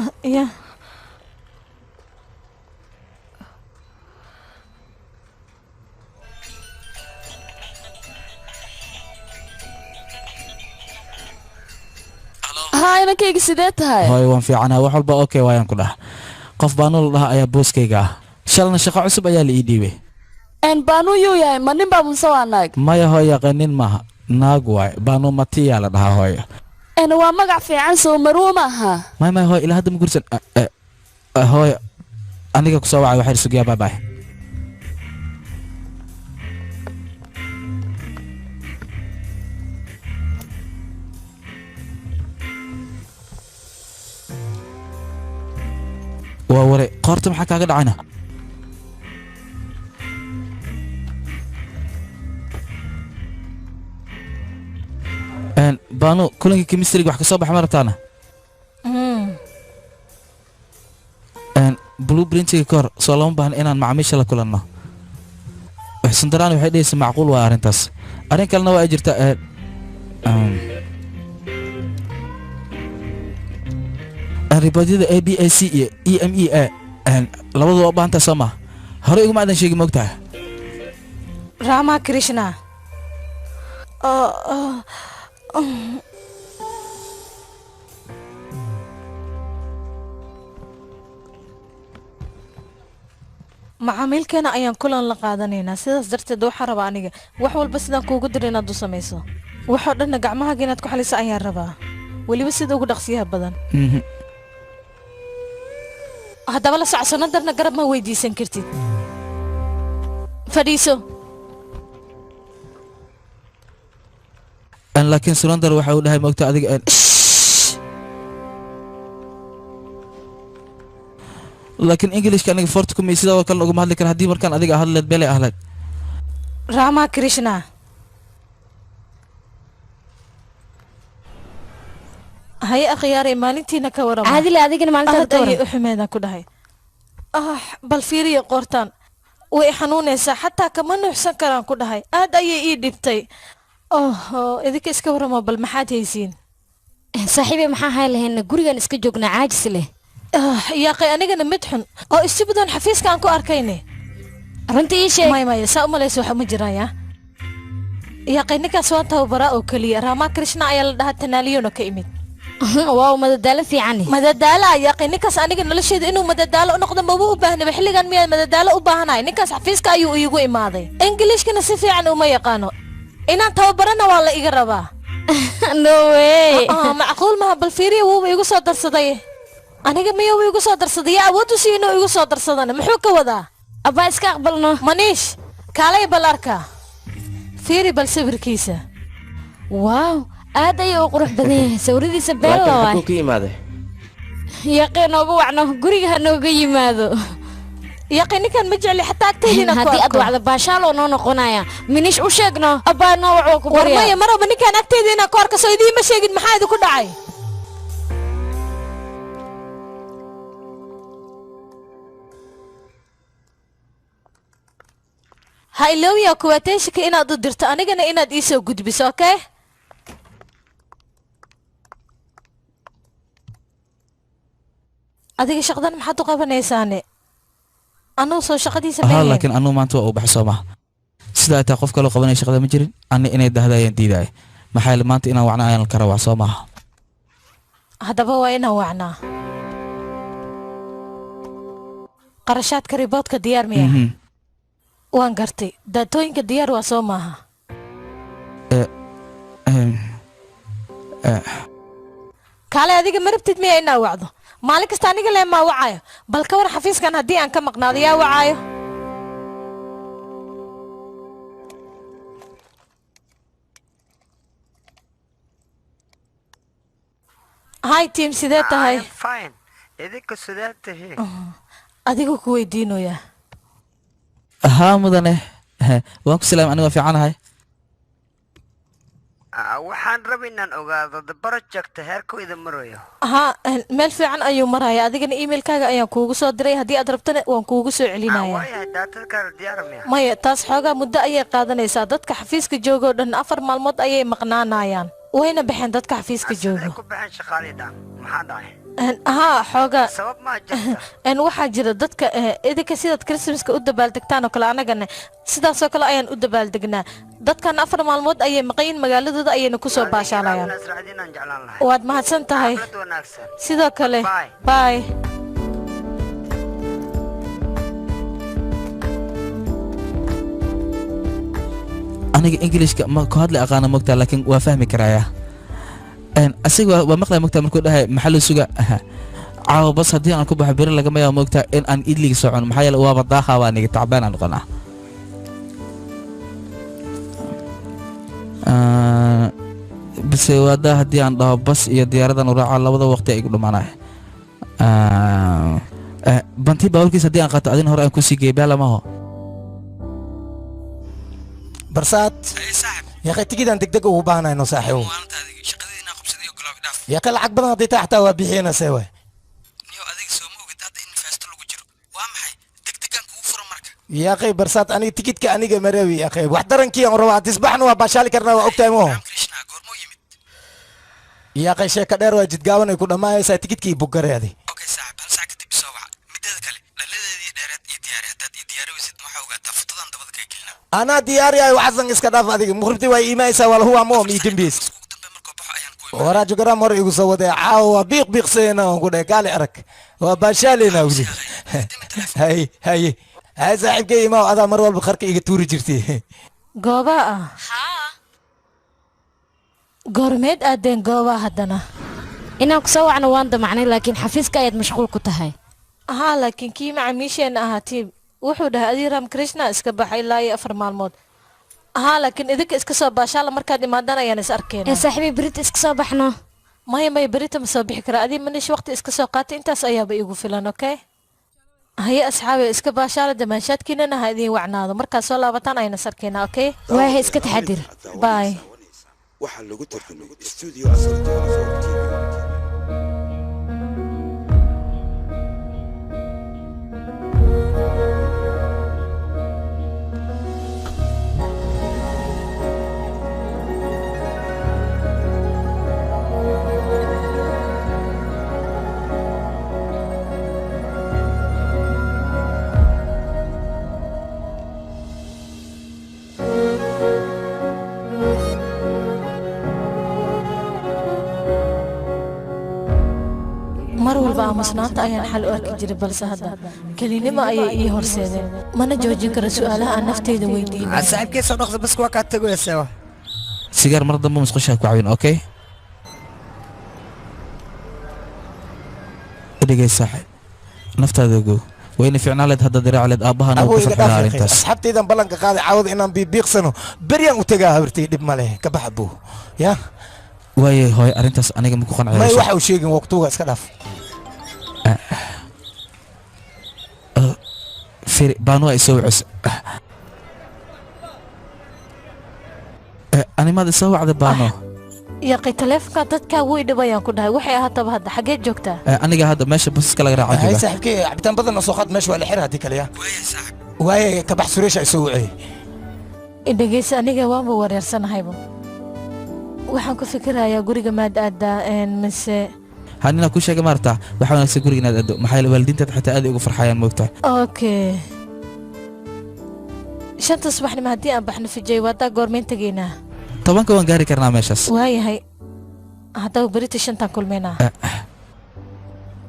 Speaker 11: inankayga sidee tahay
Speaker 6: hooy waan fiicanahay wax walba okay waayaan ku dhah qof baanu la dhaha ayaa booskayga ah shalna shaqo cusub ayaa la ii dhiibay
Speaker 11: baanu yuu yahay ma nin baa muse waa naag
Speaker 6: maya hooy yaqanin maaha naag waay baanu matiyaa la dhahaa hooy
Speaker 11: waa magac fiican soo marwo maaha
Speaker 6: may hooy ilaa hadda ma gursan hooy aniga kusoo wacay waxay sugiyaa bye waa ware qoorta maxaa kaaga dhacayna baanu kulankii chemistryga wax ka soo baxa ma rabtaana blueprintiga ka hor soo lama baahna inaan macaamiisha la kulanno xusandaraani waxay dhehaysa macquul waa arrintaas arrin kalena waa ay jirtaa riboodyada a b a c iyo e m e a labadu waa u baahan tahay soo maa hore iguma aadan sheegi moogtahay
Speaker 1: Rama Krishna macaamilkeena ayaan kulan la qaadanaynaa sidaas darteed waxaa rabaa aniga wax walba sidaan kuugu diray inaad u samayso waxoo dhanna gacmahaaga inaad ku xaliso ayaan rabaa weliba sida ugu dhaqsiyaha badan haddaba la socsano darna garab ma weydiisan kartid fadhiiso
Speaker 6: laakiin surandar waxa uu dhahay moogta adiga laakiin ingilishka aniga forta kumay sidoo kale uguma hadli kara haddii markaan adiga hadleed beelay ahlayd
Speaker 1: Rama Krishna هاي أخياري مالنتينا كورما
Speaker 4: عادي لا أديك مالنتها
Speaker 1: كورما أحمد أكو دهي بالفيري قرطان ويحنونيسا حتى كمان نحسن كران كو دهي أي دبتي إذا كيسكا ورما بالمحاد هيسين
Speaker 4: صاحبي maxaa hay lahayn gurigan iska joogna caajis leh
Speaker 1: يا أخي أنا جنا مدحن استبدون حفيز كان كو أركيني
Speaker 4: runtii sheeg
Speaker 1: ماي سا أمليس waxa ma jiraya يا أخي ninkaas waa tababaraa oo kaliya Rama Krishna ayaa la dhahaa Tanaaliyona ka imid
Speaker 4: waaw madadaalo fiican
Speaker 1: madadaalo ayaa qey ninkaas aniga nolosheeda inuu madadaalo u noqdo ma uu baahnaa xilligan miyaa madadaalo u baahanahay ninkaas xafiiska ayuu iigu imaaday Englishkana si fiican uma yaqaano inaan tababarana waa la iga rabaa
Speaker 4: no way
Speaker 1: macquul ma bal fiiriyo wuu igu soo darsaday aniga miyuu igu soo darsaday awood u siino igu soo darsadana muxuu ka wadaa
Speaker 4: aba iska aqbalno
Speaker 1: maniish kaalay bal arka fiiri bal sawirkiisa
Speaker 4: waaw aad ayuu u qurux badan yahay sawiradiisa beel
Speaker 5: waay ku imaaday
Speaker 4: yaqeen ugu wacno guriga nooga yimaado
Speaker 1: yaqeen kan ma jecli xataa agteedina
Speaker 4: ku hadii aad wacdo baashaal oo noqonaya minish u sheegno abaana wuxuu ku bariyaa
Speaker 1: warmaya maraba ninkan agteedina ku arka soo idii ma sheegin maxaa idinku dhacay ha iloowiya kuwateeshika inaad u dirto anigana inaad ii soo gudbiso okay adiga shaqadan maxaad u qabanaysaane anuu soo shaqadiisa
Speaker 6: haa laakiin anuu maanta waa u baxay soo maha sidaa taa qof kaloo qabanaya shaqada ma jirin anna inay dahdayaan diidaay maxaa yeele maanta inaan wacna ayaan ka rabaa soo maaha
Speaker 1: haddaba waa inaan wacnaa qarashaadka riboodka diyaar miya waan gartay daatooyinka diyaar waa soo maaha kaale adiga ma rabtid miya inaa wacdo maalin kasta aniga lee maa wacayo bal ka war xafiiskan haddii aan ka maqnaado yaa wacayo hay tiim sidee tahay
Speaker 17: idinka sidee tahay
Speaker 1: adigu ku weydiinaya
Speaker 6: haa mudane waan ku salaam aniga fiicanahay
Speaker 17: waxaan rabay inaan ogaado the project heerkooda marayo
Speaker 1: ها meel fiican ayuu maraya adigana emailkaaga ayaan kuugu soo diray haddii aad rabtana waan kuugu soo celinaya
Speaker 17: waayahay daatadkaada diyaar miya
Speaker 1: maya taas xoogaa muddo ayay qaadanaysaa dadka xafiiska jooga oo dhan 4 maalmood ayay maqnaanayaan wayna baxeen dadka xafiiska jooga
Speaker 17: ku baxeen shaqaalida maxaa dhacay
Speaker 1: ها xoogaa
Speaker 17: sabab ma jirta
Speaker 1: waxaa jira dadka idinka sidaad Christmaska u dabaaldegtaan oo kale anagana sidaas oo kale ayaan u dabaaldegnaa dadkan 4 maalmood ayay maqayn magaaladooda ayayna ku soo baashaalayaan waad mahadsan tahay sidoo kale bye
Speaker 6: aniga ingilishka ma ku hadli aqaana mogtaa laakiin waa fahmi karayaa asiga waa maqlay mogtaa markuu dhahay maxaa loo suga caawa bas haddii aan ku baxo beri lagama yaabo mogtaa in aan idliga socon maxaa yeele waaba daaqaa waa niga tacbaan aan noqonaa base waadaa haddii aan dhaho bas iyo diyaaradan u raaco labada waqti ay igu dhumaanaya bantii baawarkiis haddii aan qaato adina hore aan kusii geey baalamaho
Speaker 12: برسات يا اخي تجي عندك دق وبانا انه صاحي يا اخي العق بدنا ديتا حتى وبيحينا سوا يا اخي برسات اني تيكت كاني مريوي يا اخي وحدرن كي روح تصبحنا وباشالي كرنا وقتها مو yaa qay sheeka dheer waa jidgaaban ay ku dhammaayaysaa tikidkii bugareedi
Speaker 6: okay saaxib hal saac kadib soo waca mideeda kale dhaladeedii dheereed iyo diyaari haddaad ii diyaari weysid waxaa ogaataa futadan dabada ka gelina
Speaker 12: anaa diyaariyahay waxasan iska dhaaf adiga muqribtii waa iimaysaa wala huwa moom ii dembiis waraajo garam hore igu soo wadee caawa biiq biiqsayna aan ku dhahay kaali arag waa baashaaleyna wili hay saaxiibkay imaaw adaa mar walba qarka iga tuuri jirtay
Speaker 1: goobaa ah goormeed aadeen goobaa haddana
Speaker 4: inaan ku soo wacno waan damacnay laakiin xafiiska ayaad mashquul ku tahay
Speaker 1: haa laakiin kii macaamiisheena ahaa tiim wuxuu dhahay adii ram krishna iska baxay ilaa iyo 4 maalmood haa laakiin idinka iska soo baashaala markaad imaadaan ayaan is arkeenaa
Speaker 4: saaxiibay berita iska soo baxno
Speaker 1: maya berita ma soo bixi karaa adii manish waqti iska soo qaatay intaas ayaaba igu filan okay haye asxaabe iska baashaala damaashaadkiinana ha idiin wacnaado markaad soo laabataan ayaan is arkeenaa okay
Speaker 4: waayahay iska taxadir
Speaker 1: bye
Speaker 18: waxaa lagu tartamay studio asal
Speaker 1: mar walba aamusnaanta ayaan xal u arki jiray balse hadda kelinimo ayay ii horseedeen mana joojin karo su'aalaha aan nafteyda weydiinay
Speaker 12: saaxiibkee soo dhaqsa bas waa kaa tagoysaa
Speaker 6: sigaar mar dambe musqushaa ku cawin okay dhegay saaxiib naftaada ogow wayna ficnaaleed hadda diraacleed aabbahan oo ku farxaa arrintaas
Speaker 12: asxaabtaydan ballanka qaaday caawada inaan biiqsano beryaan u tagaa habartay dhib ma leh ka baxa buu yaa
Speaker 6: waaye hooy arrintaas aniga ma ku qancayso
Speaker 12: may waxa uu sheegin waqtuga iska dhaaf
Speaker 6: firi baanu ay soo wacus animada soo wacda baano
Speaker 1: yaqi taleefanka dadka way dhibayaan ku dhahay waxay ahaataba hadda xageed joogtaa
Speaker 6: aniga hadda meesha basaska laga raaca
Speaker 12: jooga saaxiibkii cabitaan badan oo soo qaad meesha waa la xir hadii kale yaa waaye ka bax sureesha ay soo wacay
Speaker 1: dhegeysa aniga waanba wareersanahayba waxaan ku fikirayaa guriga maad aadaa mise
Speaker 6: hanina ku sheegay maarta waxa wanaagsan guriga inaad aado maxay waalidiintaad xitaa aad ugu farxayaan moogtahay
Speaker 1: okay shanta subaxnimo haddii aan baxno fijay waadaa goormeyn tegaynaa
Speaker 6: 10 waan gaari karnaa meeshaas
Speaker 1: waayahay haddaba berita shantaan kulmaynaa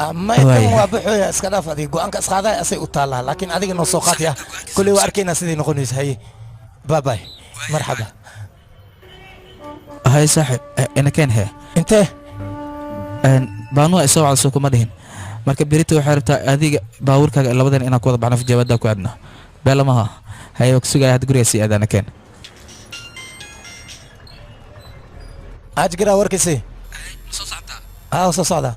Speaker 12: ama intan waa baxooya iska dhaaf adiga go-aanka isqaadaa asay u taallaa laakiin adiga noo soo qaataya kolley waa arkaynaa siday noqonaysa haye baabay marxaba
Speaker 6: هاي صاحب انا كان هي
Speaker 12: انت
Speaker 6: baanu ay soo wacdo kuma dhihin marka berito waxay rabtaa adiga baawurkaaga labadan inaan ku wada baxno jawaabada ku aadna beelamaha hay wax sugay had guriga si aadana keen
Speaker 12: ajgira warkisi soo socda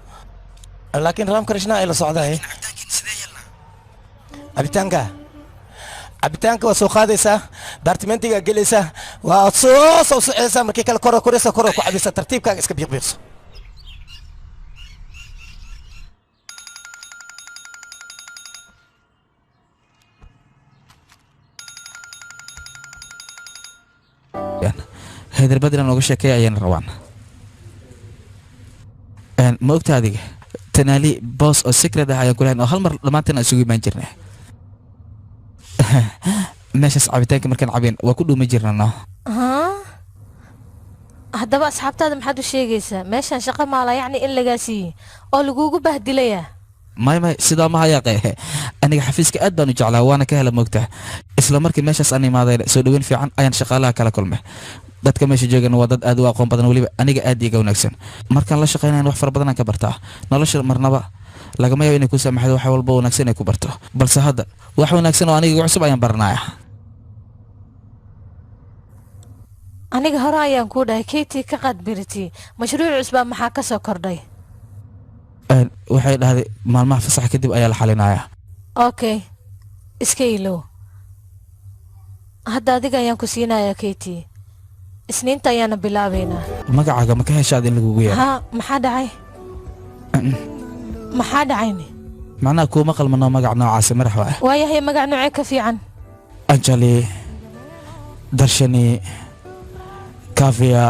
Speaker 12: laakiin ram krishna ila socdaa cabitaanka waa soo qaadaysaa baartimentiga gelaysaa waa soo soceysaa markii kale koro koreysa koro ku cabaysa tartiibkaaga iska biiqbiiqso
Speaker 6: hyderabad inaan uga sheekeeya ayayna rabaan ma ogta adiga tanaali boos oo secret ah ayaan ku lahayn oo hal mar dhammaanteen aan isugu imaan jirnay meeshaas cabitaanka markaan cabeen waa ku dhuumi jirnaa
Speaker 1: haddaba asxaabtaada maxaad u sheegaysaa meeshaan shaqo maala yacni in lagaa siiyey oo lagugu bahdilayaa
Speaker 6: may sidaa ma hayaaqe aniga xafiiska aad baan u jeclaa waana ka hela moogtaa isla markii meeshaas aan imaaday soo dhaweyn fiican ayaan shaqaalaha kala kulmay dadka meesha joogana waa dad aad u aqoon badan weliba aniga aad iiga wanaagsan markaan la shaqaynayn wax fara badan aan ka bartaa nolosha marnaba lagama yaabo inay ku saamaxdo wax walba wanaagsan ay ku barto balse hadda wax wanaagsan oo aniga cusub ayaan baranaya
Speaker 1: aniga hore ayaan kuu dhahay kayti ka qaadbiriti mashruuc cusbaa maxaa ka soo kordhay
Speaker 6: waxay dhahday maalmaha fasax kadib ayaa la xalinaya
Speaker 1: okay iska ilow hadda adiga ayaan ku siinayaa kayti isniinta ayaana bilaabaynaa
Speaker 6: magacaaga ma ka heshaad in lagugu yeero
Speaker 1: haa maxaa dhacay maxaa dhacayni
Speaker 6: macnaha kuuma qalmano magac noocaasi madax waa
Speaker 1: waayahay magac noocee ka fiican
Speaker 6: anjali darshani kafia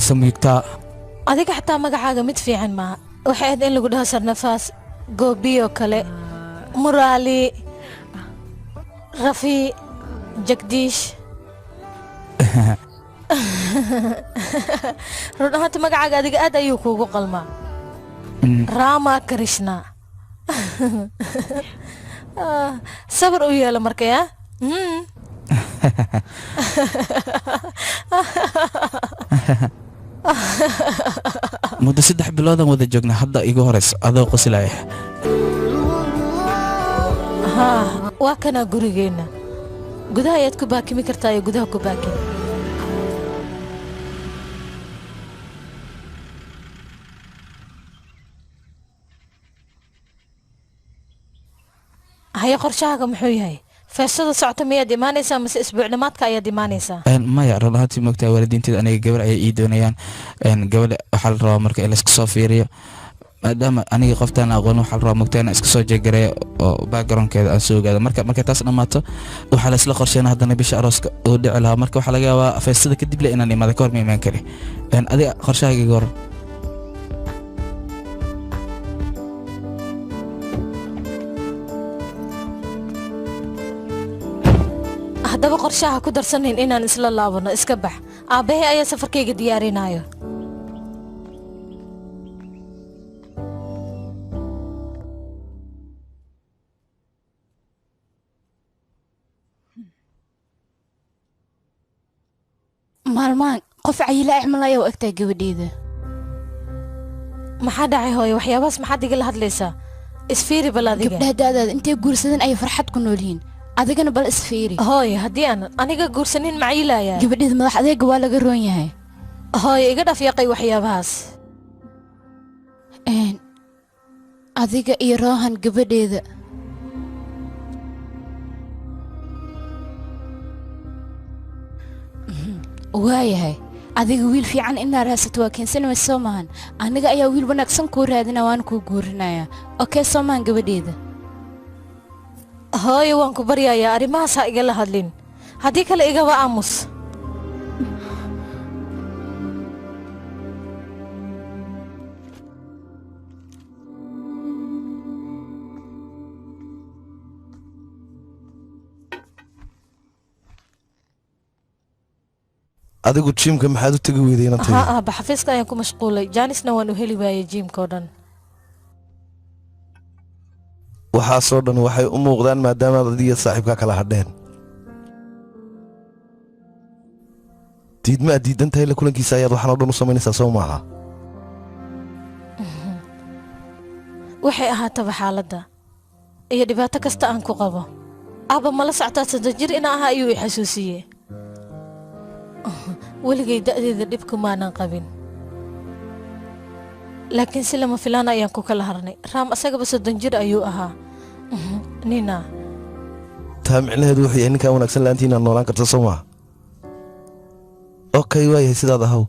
Speaker 6: samigtaa
Speaker 1: adiga xataa magacaaga mid fiican maaha waxay ahayd in lagu dhaho sarnafaas goobiyo kale muraali rafi jagdiish run ahaanta magacaaga adiga aad ayuu kuugu qalmaa rama krishna sabar u yeelo markaya
Speaker 6: muddo 3 biloodan wada joogna hadda igu horeyso adoo qoslaya
Speaker 1: waa kana gurigeena gudaha ayaad ku baakimi kartaa iyo gudaha ku baakimi haya qorshahaaga muxuu yahay feestada socota miyaad imaanaysaa mise isbuuc dhamaadka ayaad imaanaysaa
Speaker 6: maya run ahaantii moogtaa waalidiinteeda aniga gabar ayay ii doonayaan gabadha waxaa la rabaa marka in layska soo fiiriyo maadaama aniga qoftaan aqoon waxaa la rabaa moogtaa inaan iska soo jeegareeyo oo backgroundkeeda aan soo ogaado marka taas dhammaato waxaa la isla qorsheena haddana bisha arooska uu dhici lahaa marka waxaa laga yaabaa feestada kadib le inaan imaada ka hor ma imaan kari adiga qorshahayga iga hor
Speaker 1: haddaba qorshaha ku darsanayn inaan isla laabano iska bax aabbahay ayaa safarkayga diyaarinayo
Speaker 7: maalmahan qof cayila acmal ayaa u egtahay gabadheeda
Speaker 1: maxaa dhacay hooye waxyaabahaas maxaad igala hadlaysaa isfiiri bal adiga
Speaker 7: gabdhaha da'daada intay guursadeen ayay farxad ku nool yihiin adigana bal isfiiri
Speaker 1: hooye haddii aan aniga guursanin macayilayaa
Speaker 7: gabadheeda madax adeega waa laga roon yahay
Speaker 1: hooye iga dhaf yaqay waxyaabahaas
Speaker 7: adiga iyo roohan gabadheeda waayahay adiga wiil fiican inaa raadsato waa keensanaysa soo maahan aniga ayaa wiil wanaagsan kuu raadina waan kuu guurinayaa okey soo maahan gabadheeda
Speaker 1: hooye waan ku baryayaa arrimahaas ha igala hadlin haddii kale igaba aamus
Speaker 10: adigu jiimka maxaad u tegi weyday inaan tago
Speaker 1: aabba xafiiska ayaan ku mashquulay jaanisna waan u heli waayey jiimkao dhan
Speaker 10: waxaasoo dhan waxay u muuqdaan maadaamaad adiga saaxiibkaa kala hadheen diidma aad diidan tahay la kulankiisa ayaad waxaan oo dhan u samaynaysaa soo maaha
Speaker 1: waxay ahaataba xaaladda iyo dhibaato kasta aan ku qabo aabba mala soctaa 3 jir ina aha ayuu i xasuusiyey weligay da'deeda dhibku maanan qabin laakiin si lama filaan ayaan ku kala harnay raam asagaba 30 jir ayuu ahaa nina
Speaker 10: taa micnaheedu wuxuu yahay ninkaan wanaagsan la'aantii inaad noolaan karto soo maaha okay waayahay sidaad ahaw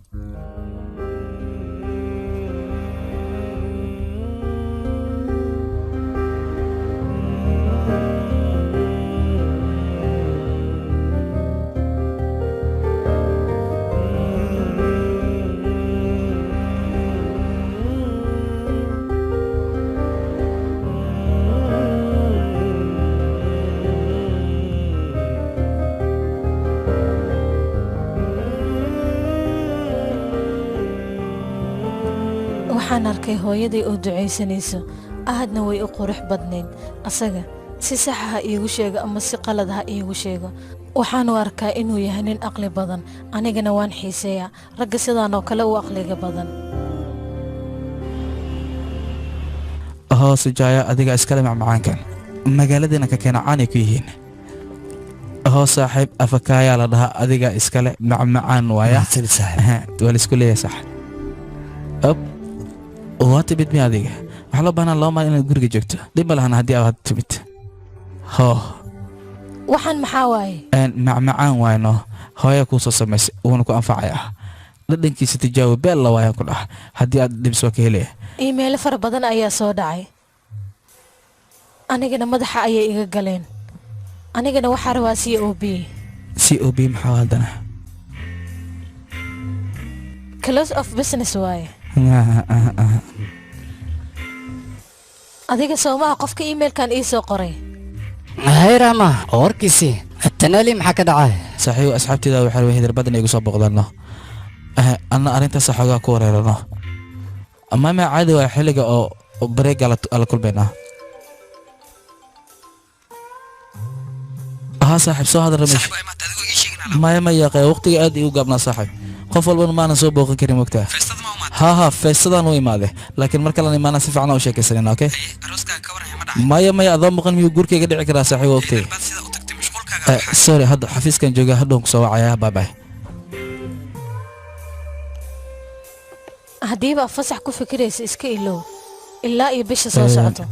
Speaker 1: waxaan arkay hooyaday oo ducaysanayso aadna way u qurux badnayd asaga si saxa ha iigu sheego ama si qalad ha iigu sheego waxaanu arkaa inuu yahay nin aqli badan anigana waan xiiseeyaa ragga sidaan oo kale u aqliga badan
Speaker 6: hoose jaaya adiga iskale macmacaankan magaaladeena ka keena caanay ku yihiin hoos saaxiib afakaayaa la dhahaa adiga iskale macmacaan waaya waa la isku leeyahay sax waa timid mi adiga waxaa loo baahnaa 2 maalin inaad guriga joogto dhib ma lahan haddii aad had timid
Speaker 1: waxaan maxaa waaye
Speaker 6: macmacaan waayno hooya kuu soo samaysay wuuna ku anfacayaa dhadhankiisa tijaabi beel la waayaan ku dhah haddii aad dhibis waa ka helaya
Speaker 1: iimaylo fara badan ayaa soo dhacay anigana madaxa ayay iga galeen anigana waxaa rabaa c o b
Speaker 6: maxaa haddana
Speaker 1: close of business waaye adiga soomaha qofka emailkan ii soo qoray
Speaker 16: hay rama warkiisii tanaali maxaa ka dhacay
Speaker 6: saaxiib asxaabtida waxay rabeen hidir badan igu soo boqdano anna arintaas xoogaa ku wareerano ama ma caadi waa xilliga oo break ala kulmayna saaxiib soo hadal ramesh ma yaqay waqtiga aad igu gaabnaa saaxiib qof walba ma soo booqan karin waqtiga ها فيستدان ويماده لكن مركل أنا ما نسيف عنه وشيء كسرنا أوكي ما أضم مقن ميو جورك يقدر يكره صحي وقتي سوري هذا حفيز كان جوجا هدوم سوا عياه باي
Speaker 1: هديبة فسح كوف كريس إسكيلو إلا يبش صوصعته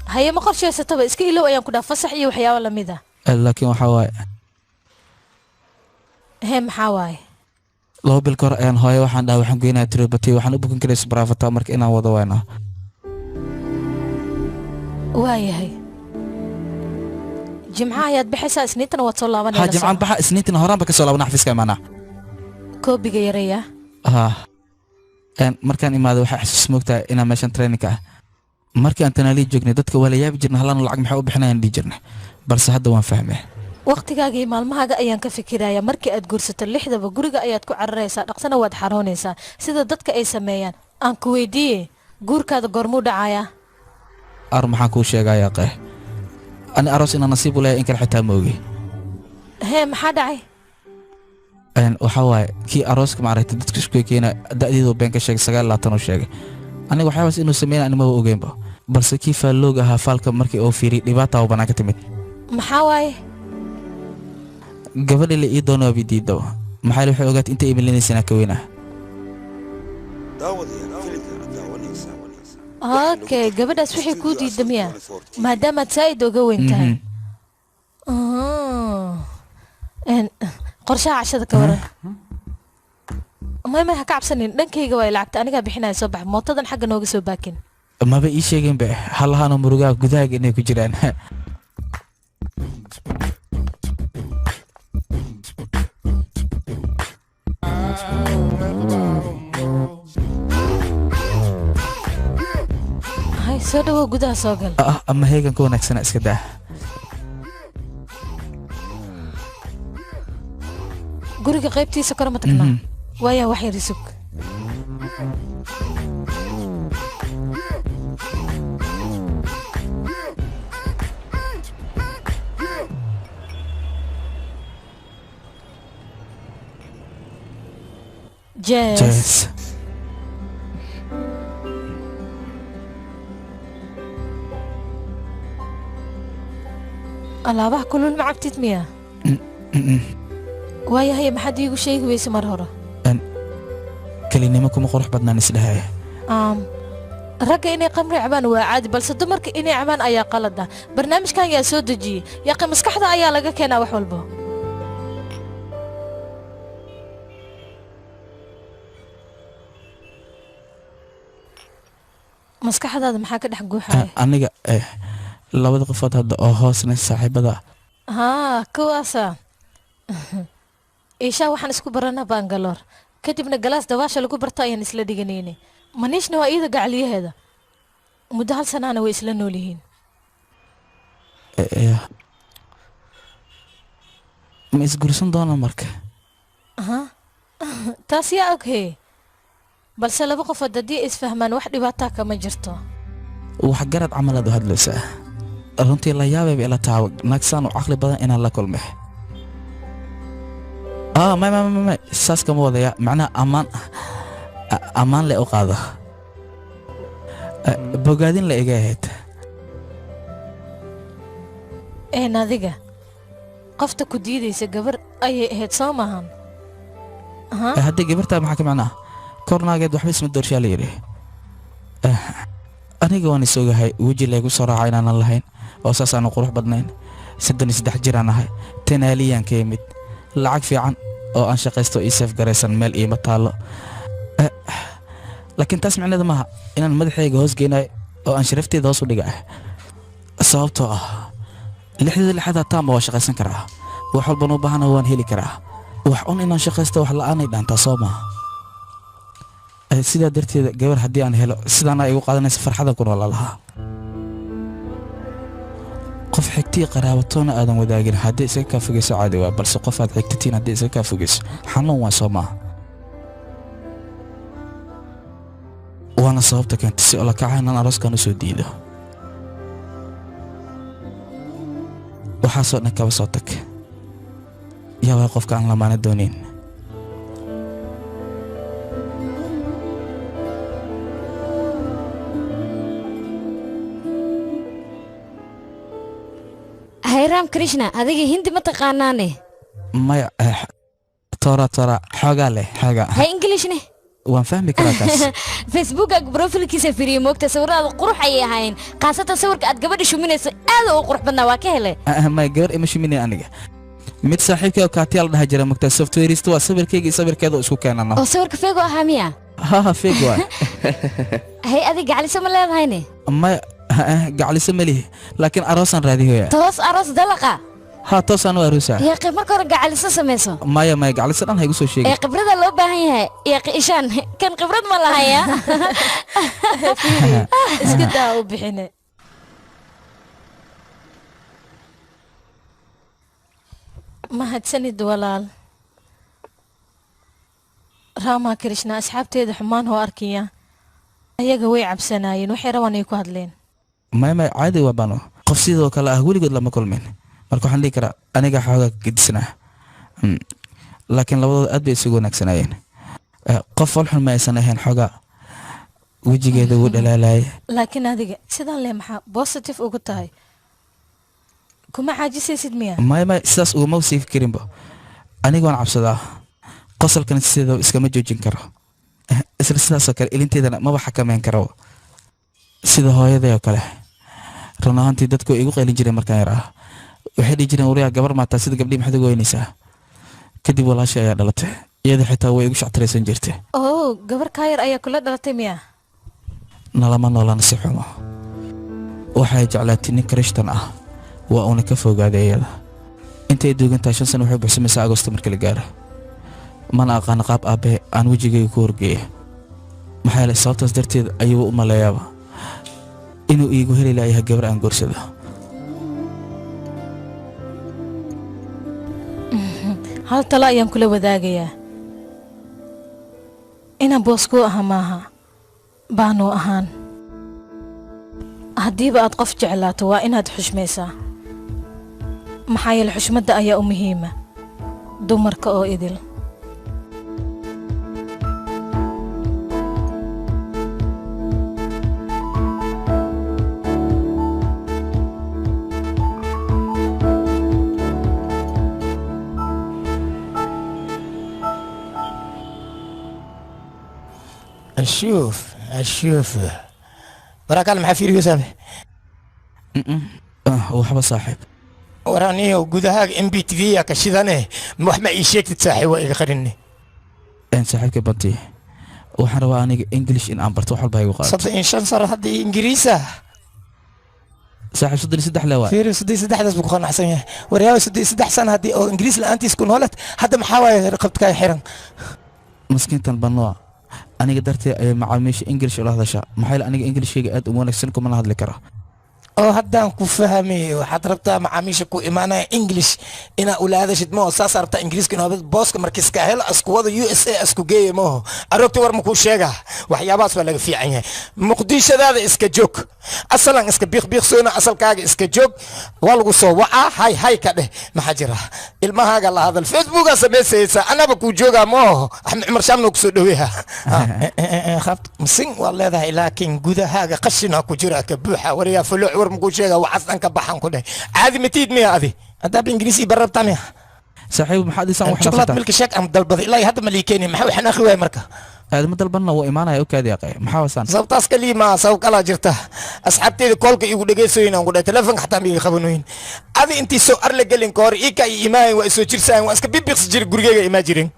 Speaker 1: هيا ما قرش يستوى إسكيلو أيام كنا فسح يوحيا ولا ميدا
Speaker 6: لكن وحواي
Speaker 1: هم حواي
Speaker 6: loo bil kor ayaan hooyo waxaan dhahay waxaan geynayaa tirobati waxaan u bukin karay subraafata marka inaan wado wayna
Speaker 1: waayahay jimcaha ayaad bixaysaa isniintana waad soo laabanaysaa
Speaker 6: ha jimcaan baxa isniintana horaan ba ka soo laabana xafiiska imaana
Speaker 1: koobiga yareeya
Speaker 6: markaan imaado waxaa xasuus moogtaa inaan meeshan traininka ah markii aan tanaali joognay dadka waa la yaabi jirnay halaan lacag maxay u bixinayaan dhihi jirnay balse hadda waan fahmay
Speaker 1: waqtigaaga iyo maalmahaaga ayaan ka fikirayaa markii aad guursato lixdaba guriga ayaad ku cararaysaa dhaqsana waad xaroonaysaa sida dadka ay sameeyaan aan ku weydiiye guurkaada goormuu dhacayaa
Speaker 6: ar maxaan kuu sheegayaa qeex ani aroos inaan nasiib u leeyahay in kale xitaa ma ogi
Speaker 1: hee maxaa dhacay
Speaker 6: waxaa waaye kii arooska maaragtay dadka isku keena da'deedu been ka sheegay 29 u sheegay aniga waxyaabas inuu sameeyay anima ogeynba balse kii faaloog ahaa faalka markii uu fiiri dhibaata oo banaan ka timid
Speaker 1: maxaa waaye
Speaker 6: gabadha la ii doono bidiido maxay waxay ogaatay inta iimaylinaysan ka weynaa
Speaker 1: okay gabadhaas waxay ku diidamiyaa maadaama aad saa'id uga weyn tahay qorshaha cashada ka waran ma ha ka cabsanin dhankayga waa lacagta anigaa bixinaya soo bax mootadan xagga nooga soo baakin
Speaker 6: maba ii sheegeen ba halahaana murugaha gudahaaga inay ku jiraan
Speaker 1: hay soo dhawow gudaha soo gal
Speaker 6: ama heegan ka wanaagsana iska daa
Speaker 1: guriga qaybtiisa kore ma tagnaa waayaa wax yar isug Jess. alaabaha kulul ma cabtid miya waayahay maxaad iigu sheegi weyse mar hore
Speaker 6: kelinimo kuma qurux badnaan isdhahaya
Speaker 1: ragga inay qamri cabaan waa caadi balse dumarka inay cabaan ayaa qalad ah barnaamijkan yaa soo dejiyey yaaqi maskaxda ayaa laga keenaa wax walba maskaxdaada maxaa ka dhex guuxaya
Speaker 6: aniga labada qofood hadda oo hoosna saaxiibada
Speaker 1: haa kuwaasa iishaa waxaan isku baranaa bangaloor kadibna galaas dabaasha lagu barto ayaan isla dhiganayna maniishna waa iyada gacaliyaheeda muddo 1 sanaana way isla nool yihiin
Speaker 6: ma isgursan doonaa marka
Speaker 1: taas yaa oghe balse laba qofood haddii isfahmaan wax dhibaataa kama jirto
Speaker 6: wax garad camalaad u hadlaysaa runtii la yaabay ila taawo naagsaan u caqli badan inaan la kulmay ما ساس كم وضع معناه أمان لأقاضه بقادين لإجاهد
Speaker 1: ناديجا قفت كديدي سجبر أي هاد صامهن
Speaker 6: هدي جبرتها معك معناه كورنا قد وحبس من الدرشة ليري أنا جواني سوق هاي وجي لقو صراحة أنا اللهين وأساس أنا قروح بدنين سدني سدح جيران هاي تناليا كيمت lacag fiican oo aan shaqaysto ii safe garaysan meel iima taalo laakiin taas macnaheedu maaha inaan madaxayga hoos geenayo oo aan sharafteeda hoos u dhigayo sababtoo ah lixda taamba waa shaqaysan karaa wax walbana u baahana waan heli karaa wax un inaan shaqaysto wax la'aanay dhaantaa soo maaha sidaa darteeda gabar haddii aan helo sidaana igu qaadanaysa farxada ku noolaa lahaa qof xigtii qaraabatoona aadan wadaagin haddii isaga kaa fogeyso caadi waa balse qof aad xigtatiin haddii isaga kaa fogeyso xanuun waa soo maaha waana sababta keentay si olakaca inaan arooskan u soo diido waxaasoo dhan kaba soo tag yaa waa qofka aan lamaana doonayn
Speaker 4: hayraam krishna adiga hindi ma taqaanaane
Speaker 6: maya toora xoogaa leh xoogaa
Speaker 4: hay ingilishne
Speaker 6: waan fahmi karaa taas
Speaker 4: facebooka profilkiisa firiye moogta sawirada qurux ayay ahaayeen qaasatan sawirka aad gabadha shuminayso aad u qurux badnaa waa ka helay
Speaker 6: maya gabar ima shuminay aniga mid saaxiibkay oo kaatiyaal dhaha jira moogta softwareista waa sawirkayga iyo sawirkeeda isku keenano
Speaker 4: oo sawirka feego ahaa miya
Speaker 6: ha feeg waa
Speaker 4: hay adiga gacliso ma leedahayne
Speaker 6: maya gacliso malihi laakiin aroosaan raadihoya
Speaker 4: toos aroos dalaqa
Speaker 6: ها توصل أنا وروسا
Speaker 4: يا أخي مركور قاعد لسه سميسو
Speaker 6: ما قاعد لسه أنا هيقول شيء
Speaker 4: يا قبرة لو باهي يا أخي إيشان كان قبرة ما لها يا
Speaker 1: اسكت أو بحنا ما هتسند ولال راما كريشنا أصحابتي حمان هو أركيا هي قوي عبسناين وحيروان يكو هادلين
Speaker 6: ما عادي وبانو قفصيدو كلا أقولي قد لما كل من marka waxaan dhihi karaa aniga xoogaa gedisnaa laakiin labadooda aad bay isugu wanaagsanayeen qof walxun ma aysan ahayn xoogaa wejigeeda wuu dhalaalayay
Speaker 1: laakiin adiga sidaan lee maxaa positive ugu tahay kuma caajisaysid miya
Speaker 6: maya sidaas uguma wasiifi karinba aniga waan cabsadaa qosolkan sideeda iskama joojin karo isla sidaasoo kale ilinteedana maba xakameyn karo sida hooyaday oo kale run ahaantii dadku igu qaylin jireen markaan yar ah waxay dhihi jireen wariyaa gabar maataa sida gabdhii maxaad uga weynaysaa kadib walaashay ayaa dhalatay iyada xitaa way igu shactiraysan jirtay
Speaker 1: oo gabar kaa yar ayaa kula dhalatay miya
Speaker 6: nalama noolana si xumo waxay jeclaatay nin karishtan ah waa uuna ka fogaaday iyada intay duugantahay 5 sano waxay buuxsamaysaa agosto marka la gaaro mana aqaan qaab aabe aan wejigayga ku horgeeyay maxaa yeelay sababtaas darteed ayuu u maleeyaaba inuu iigu heli lahaa gabar aan guursado
Speaker 1: hal talo ayaan kula wadaagayaa inaan boos kuu aha maaha baanuu ahaan haddiiba aad qof jeclaato waa inaad xushmaysaa maxaa yeele xushmadda ayaa u muhiima dumarka oo idil
Speaker 12: أشوف وراك على محافير يوسف
Speaker 6: وحبا صاحب
Speaker 12: وراني وجودها ام بي تي في كشيدانه ما يشيك تساحي ويقرني
Speaker 6: ان صاحبك بنتي waxaan rabaa aniga English in aan barto wax walba ay ugu qaato
Speaker 12: 5 sano hadii Ingiriisa
Speaker 6: saaxiib 3 leewa
Speaker 12: fiir 3 daas buu qaan xasan yahay wariyaaw 3 sano hadii oo Ingiriis la'aantiis ku noolad hadda maxaa waay qabtay xiran
Speaker 6: maskiintan banoo aniga dartee ay macaamiisha English ula hadasha maxay aniga Englishkayga aad u wanaagsan kuma hadli karo
Speaker 12: oo haddaan ku fahmay waxaad rabtaa macaamiisha ku imaanaya English ina ula hadashid ma saas rabtaa Ingiriiska inoo booska markiis ka helo asku wada USA asku geeyo ma aragti war ma ku sheega waxyaabaas waa laga fiican yahay muqdishadaada iska joog asalan iska biiqsoona asalkaaga iska joog waa lagu soo wacaa hay ka dheh maxaa jira ilmahaaga la hadal Facebook sameeyaysa anaba ku jooga ma Axmed Cumar Shaamno ku soo dhaweeha khabt misin waa leedahay laakiin gudahaaga qashina ku jira ka buuxa wariya fuluc war ma ku sheega waxaan ka baxan ku dheh caadi matiid miya adi hadda Ingiriisi barabta miya
Speaker 6: saaxiib maxaad isaan wax
Speaker 12: shaqada milki sheek am dalbad ilaa hadda ma liikeeni maxaa waxaan akhri waay marka
Speaker 6: aad ma dalbanna waa imaanaya oo kaadi aqay maxaa wasan
Speaker 12: sabtaas kalima saw kala jirta asxaabteeda koolka igu dhageysayna ugu dhahay telefoonka xataa miga qabanooyin adi intii soo arla gelin koor ika iimaay waa soo jirsaan waa iska bibiqs jir gurigeyga ima jirin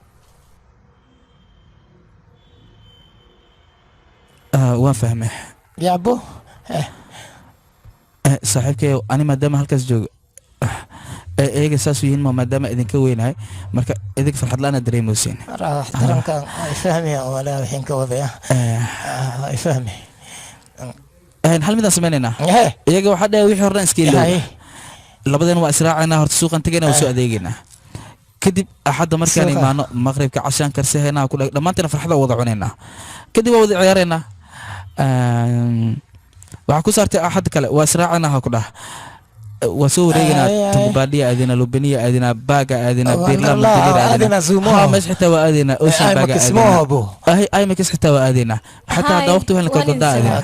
Speaker 6: waan fahmay
Speaker 12: yaabo
Speaker 6: saaxiibkay ani maadaama halkaas joogo iyaga saas u yihiin maadaama idinka weynahay marka idinka farxad la-aana dareemaysiin
Speaker 12: احترامك فهمي ولا الحين كوضع فهمي
Speaker 6: hal midaan sameynaynaa iyaga waxaa dhahay wixii horena iska ilooba labadeena waa israacaynaa horta suuqan tegayna waa soo adeegaynaa kadib axadda markaan imaano maqribka cashaan karsahaynaa ku dhammaanteena farxada wada cunaynaa kadib waa wada ciyaaraynaa waxaa ku saartay axad kale waa israacaynaa ha ku dhah waa soo wareegaynaa tungbaadhiya aadina lubaniya aadina baaga aadina birlam aadina mees xitaa waa aadina ocean baaga aadina aymax xitaa waa aadina xataa hadda waqti waxaan kala godaa aadina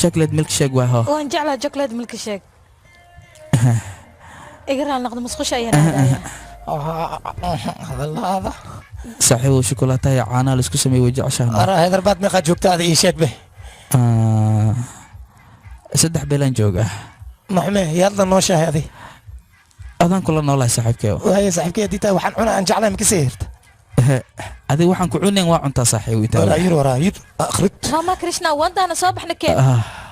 Speaker 6: chocolate milkshake waa ho
Speaker 1: waan jeclaa chocolate milkshake igaraan naqdo musqusha ayaan
Speaker 12: هذا
Speaker 6: صاحب شوكولاته يا عانا لسكو سمي وجع عشان
Speaker 12: أرى هذا بعد ما قد جبت هذا يشد به
Speaker 6: سدح بلان جوجا
Speaker 12: محمي يلا نوشة هذه
Speaker 6: أظن كلنا والله صاحبك
Speaker 12: وهي صاحبك دي تا وحن عنا أن جعلها مكسيرت
Speaker 6: هذه وحن كعونين وعنتا صاحي ويتا
Speaker 12: ولا يرو رايد أخرت
Speaker 1: ماما كريشنا وانت أنا صباح نكيف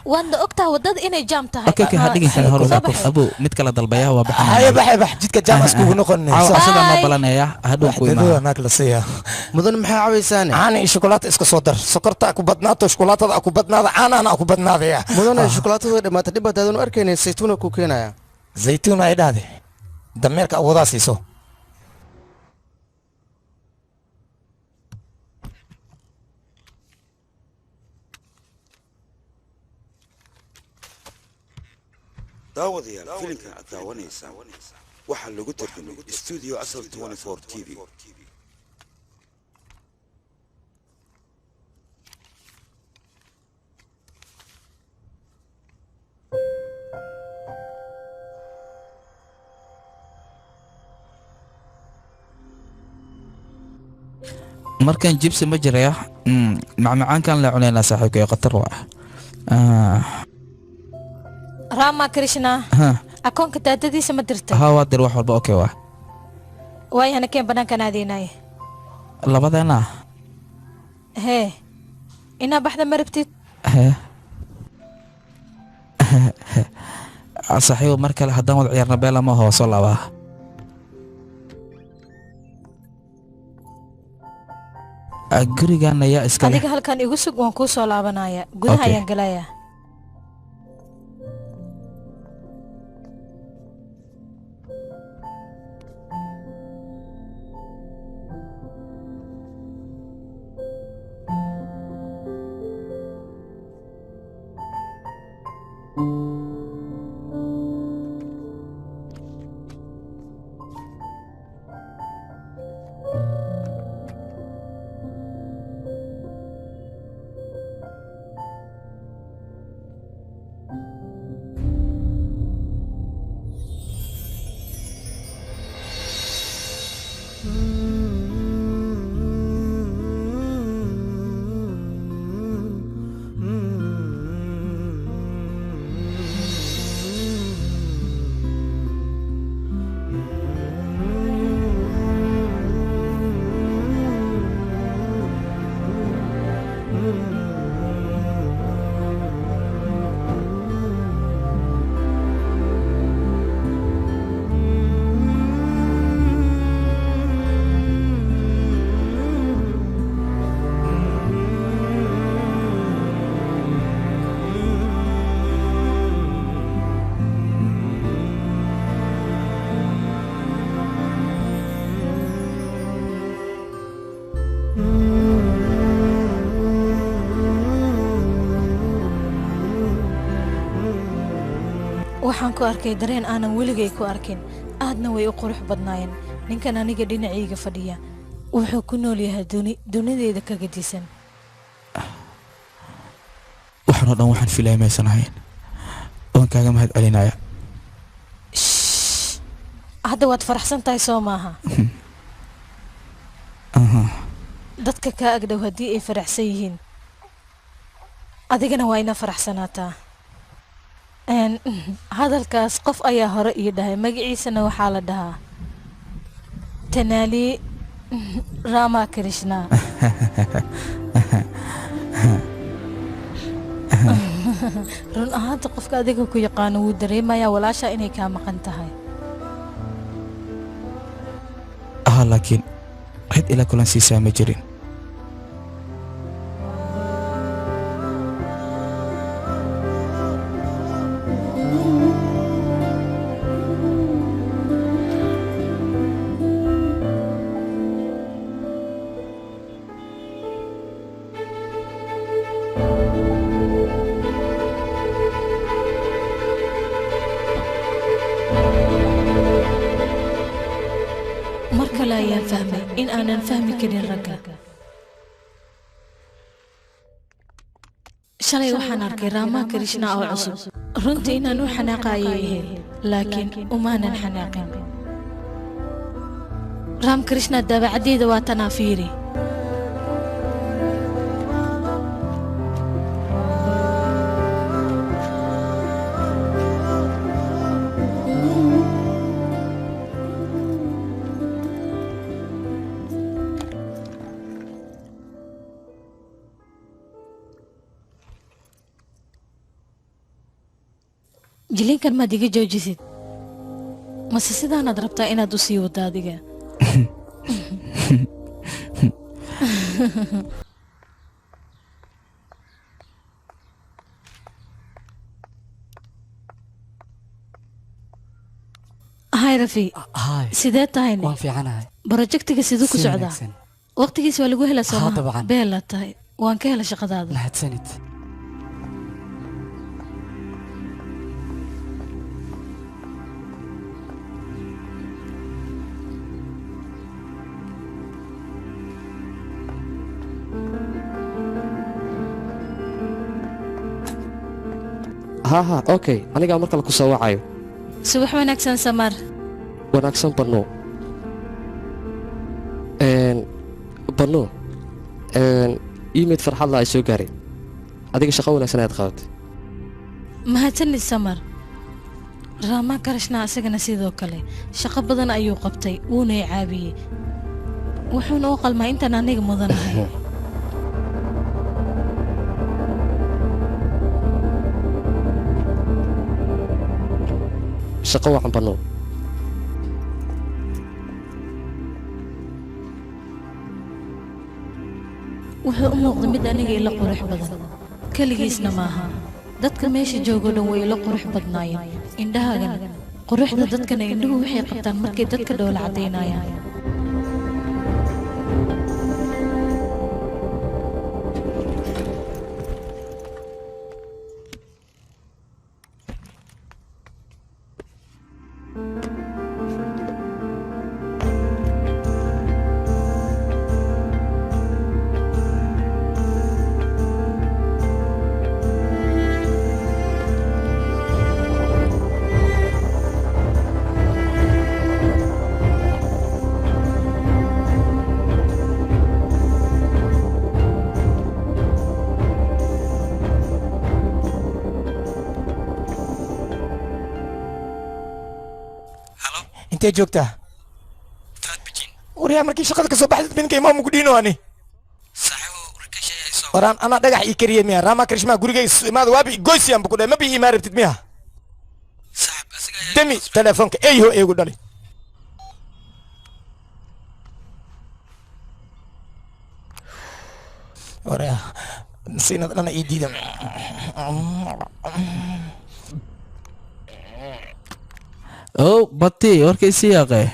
Speaker 1: وانت أكتها ودد إني جامتها
Speaker 6: أوكي هذيك كان هرو أبو متكلا ضلبيها وبحنا
Speaker 12: هاي بح جيت كجام أسكو نقول
Speaker 6: عشان ما بلنا يا هدو كوي
Speaker 12: ما ناكل سيا
Speaker 5: مدن محا عويساني
Speaker 12: أنا شوكولاتة إسكو صدر سكرت أكو بدناتو شوكولاتة أكو بدناتو أنا أكو بدناتو يا
Speaker 5: مدن شوكولاتة ما تدبر تدون أركيني زيتون كوكينا يا
Speaker 12: زيتون أي دادي دميرك أو ضاسيسو
Speaker 18: daawadayaal filimka aad daawanaysaa waxaa lagu tarjumay studio asal 24 TV
Speaker 6: markan jibsi ma jiraya macmacaankan la cunaynaa saaxiibkay qatar waa
Speaker 1: راما كريشنا أكون كتادتي سمدرت
Speaker 6: ها وادر واحد والبا أوكي واه
Speaker 1: واي أنا كيف بدنا كناديناي
Speaker 6: لا بدنا
Speaker 1: هي إنا بحدا مربتي
Speaker 6: هي صحيح مركل هدام وضعيرنا بيلا ما هو صلى الله gurigan ayaa iska
Speaker 1: adiga halkan igu sug waan ku soo laabanaya gudaha ayaan galaya waxaan ku arkay dareen aanan weligay ku arkin aadna way u qurux badnaayeen ninkan aniga dhinacayga fadhiya wuxuu ku nool yahay dunideeda ka gadisan
Speaker 6: waxaan oo dhan waxaan filaya maysan ahayn oon kaaga mahad celinaya
Speaker 1: hadda waad faraxsan tahay soo maaha dadka kaa agdhow haddii ay faraxsan yihiin adigana waa ina faraxsanaataa hadalkaas qof ayaa hore ii dhahay magaciisana waxaa la dhahaa tanaali rama krishna run ahaanta qofka adiga ku yaqaano wuu dareemayaa walaasha inay kaa maqan tahay
Speaker 6: laakiin cid ila kulan siisaa ma jirin
Speaker 1: kale ayaan fahmay in aanan fahmi karin ragga. shalay waxaan arkay Rama Krishna oo cusub. runtii inaan u xanaaqayay ahayd, laakiin umaanan xanaaqin. Ram Krishna dabeecaddeeda waa tan fiiri. jilinkan maad iga joojisid mase sidaanaad rabtaa inaad u sii wado adiga hay rafi sidee tahay
Speaker 16: waan fiicanahay
Speaker 1: projectiga siduu ku socdaa waqtigiisa waa lagu helaa soo beela tahay waan ka hela shaqadaada
Speaker 16: mahadsanid
Speaker 13: ها اوكي aniga marka la ku soo wacayo
Speaker 1: subax wanaagsan samar
Speaker 13: wanaagsan bano iimid farxad la ay soo gaaray adiga shaqo wanaagsan aad qabatay
Speaker 1: mahadsanid samar Rama Krishna asagana sidoo kale shaqo badan ayuu qabtay wuuna i caabiyay wuxuuna u qalmaa intaan aniga mudanahay
Speaker 13: shaqo wacan bano
Speaker 1: wuxuu u muuqda mid aniga ila qurux badan kaligiisna maaha dadka meesha joogo dhan way ila qurux badnaayeen indhahaagana quruxda dadkana indhuhu waxay qabtaan markay dadka dhoola caddaynayaan
Speaker 12: intee joogtaa waryaa markii shaqada ka soo baxdid minka imaamu ku dhiino ani waraan anaa dhagax ii kariyey miya Rama Krishna gurigay imaada waabi goysiyan bu ku dhahay ma bii imaa rabtid miya demi telefoonka eeyho eegu dhali waryaa siinad dhana ii diida
Speaker 6: oo bati warkaysi yaaqay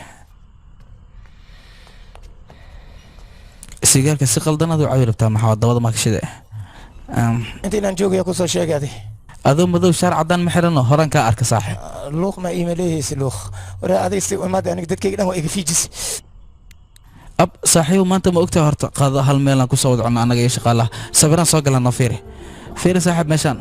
Speaker 6: sigaarka si qaldanad u cawi rabtaa maxaa dabada maakashada
Speaker 12: intaan joogaya ku soo sheegay
Speaker 6: adoo madow shaar cadaan ma xirano horan ka arka saaxib
Speaker 12: luuq ma iimayleeyay luuq waraa aday si umaad aniga dadkayga dhan waa iga fiijis
Speaker 6: ab saaxiib maanta ma ogtaa horta qaado hal meel aan ku soo wadcno anaga iyo shaqaalaha sawiraan soo galano fiiri saaxib meeshaan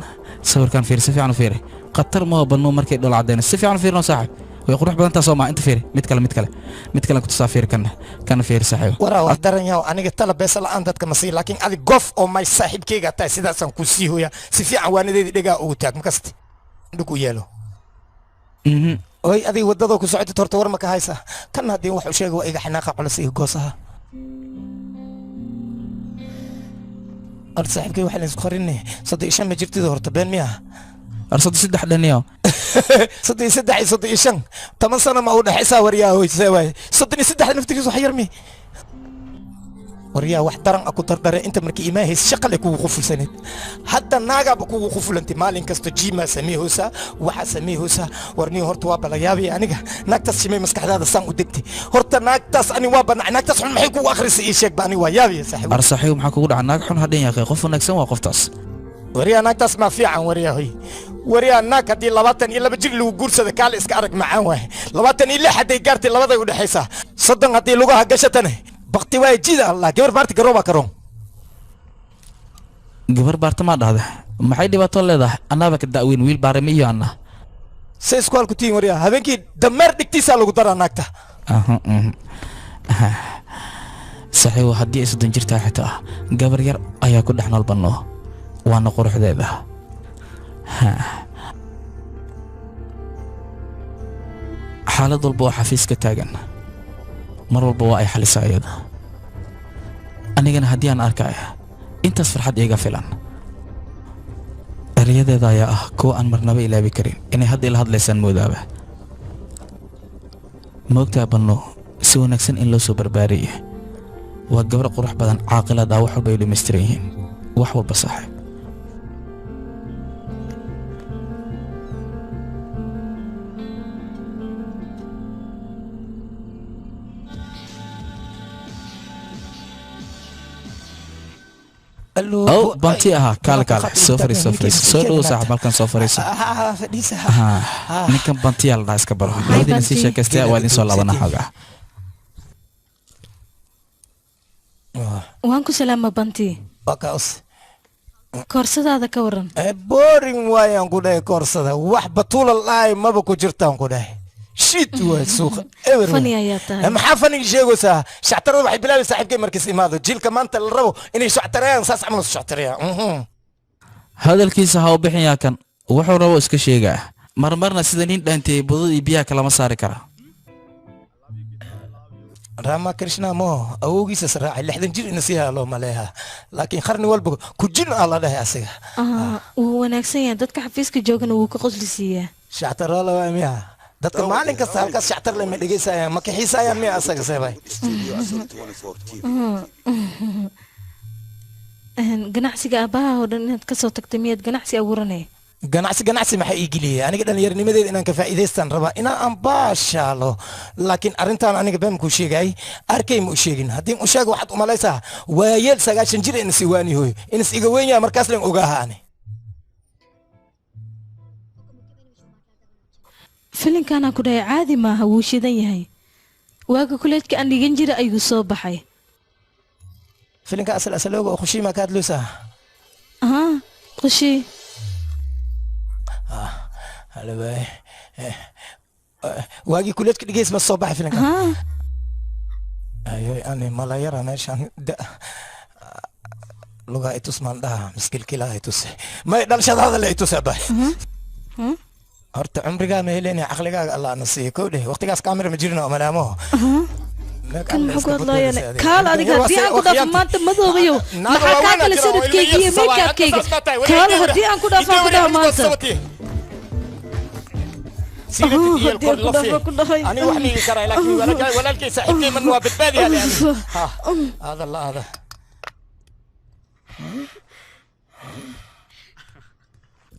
Speaker 6: sawirkan fiiri si fiican u fiiri qatar ma bano markay dhul cadeen si fiican u fiirno saaxib way qurux badan taasoo ma inta fiiri mid kale ku tusaa fiiri kana fiiri saaxiib
Speaker 12: waraa wax daran yahay aniga tala beesa la'aan dadka ma sii laakiin adi gof oo may saaxiibkayga tahay sidaasaan ku sii hooyaa si fiican waanadeedii dhagaa ugu taag makasti dhug u yeelo oy adiga waddadoo ku socotid horta war ma ka haysa kan haddii wax u sheega waa iga xanaaqa culus iyo goosaha saaxiibkay waxaa la isku qarinay 35 ma jirtid horta been miya
Speaker 6: arsad 3 dhaniyo
Speaker 12: 35 8 sano ma u dhaxaysaa waryaa hoysay way 33 naftigiisu wax yarmi waryaa wax daran aku dardare inta markii imaahays shaqale kugu qufulsaneed hadda naagaaba kugu qufulantay maalin kasta jiima sameeyhoosa waxa sameeyhoosa warniyo horta waa balayaabi aniga naagtaas shimay maskaxdaada saan u degtay horta naagtaas ani waa banaa naagtaas xun maxay kugu akhrisay ii sheeg baani waa yaabi saaxiib
Speaker 6: arsaxiib maxaa kugu dhaca naag xun hadhin yaaqay qof wanaagsan waa qoftaas
Speaker 12: waryaa naagtaas ma fiican waryaa hoy waryaa naag haddii 22 jir lagu guursada kaale iska arag macaan waay 26 hadday gaartay labaday u dhaxaysaa 30 haddii lugaha gashatana bakti waa jida allah gabar baarti garooba karoon
Speaker 6: gabar baarta ma dhahda maxay dhibaato leedahay anaba ka daaweyn wiil baarame iyo anna
Speaker 12: say iskool ku tiin waryaa habeenkii dameer dhigtiisa lagu daraa naagta
Speaker 6: saxiib haddii ay 30 jirtaa xitaa gabar yar ayaa ku dhex nool banno waana quruxdeeda xaalad walba oo xafiis ka taagan mar walba waa ay xalisaa iyada anigana haddii aan arkaya intaas farxad iiga filan erayadeeda ayaa ah kuwa aan marnaba ilaabi karin inay hadda ila hadlaysaan moodaaba moogtaa banno si wanaagsan in loo soo barbaariyay waa gabar qurux badan caaqilad ah wax walba ay dhammaystiran yihiin wax walba saaxiib أو بنتي كالا كالا سوفري سولو صاحب مالكن سوفري نكن بنتي على راس كبر هذه نسيشة كستيا وادين سولا بنا حاجة
Speaker 1: وانكو سلامة بنتي
Speaker 12: بكاوس
Speaker 1: كورسة هذا كورن
Speaker 12: بورين واي أنكو ده كورسة واحد بطول الله ما بكو جرتا أنكو ده شيت وسوق
Speaker 1: فني آياتها
Speaker 12: ما حافني جيوسا شعتر واحد بلال صاحب كي مركز إمادو جيل كمان تلربو إني شعتريان ساس عملوا شعتريان
Speaker 6: هذا الكيس هاو بحين ياكن وحو ربو اسك شيغا مرمرنا سيدانين دانتي بدودي بيها كلام ساري كرا
Speaker 12: راما كريشنا مو أوغي سسراعي لحدن جيل نسيها لو ماليها لكن خرني والبو كجين الله ده أسيغا
Speaker 1: وناكسيا دادك حفيزك جوغن ووكو قصلسيا
Speaker 12: شعتر الله واميها dadka maalin kasta halkaas shactar leh ma dhigaysayaan ma kaxiisayaan miya asaga seebay
Speaker 1: ganacsiga aabaha oo dhan inaad ka soo tagtay miyaad ganacsi abuuranay
Speaker 12: ganacsi maxaa ii geliyay aniga dhallinyarnimadeeda inaan ka faa'iidaystaan rabaa inaan ambaashaalo laakiin arrintaan aniga been ku sheegay arkay ma u sheegin haddii u sheego waxaad u malaysaa waayeel 9 jir in si waani hooyo in is iga weyn yahay markaas leen ogaahaane
Speaker 1: filinkan aan ku dhahay caadi maaha wuu shidan yahay waaga kuleedka aan dhigan jira ayuu soo baxay
Speaker 12: filinka asalooga oo khushiima ka hadlaysaa
Speaker 1: khushi
Speaker 12: halaway waagii kuleedka dhigays ma soo baxay filinka ayo ani malayara meeshaan lugaa itus maandhaha miskilkilaa itus may dhalshadaada le itus abay horta cumrigaa ma heleenay caqligaaga allah na siiyo kow dheh waqtigaas kaamira ma jirno malaamo
Speaker 1: kan maxaa ku hadlaayane kaal adiga haddii aan ku dhaafo maanta madoobayo maxaa kaa kale sanadkayga iyo meekaabkayga kaal haddii aan ku dhaafo aan ku dhaafo maanta haddii aan ku dhaafo ku dhahay
Speaker 12: ani wax migi karaa laakiin walaalkay saaxiibkay man waa badbaadi hale hada la hada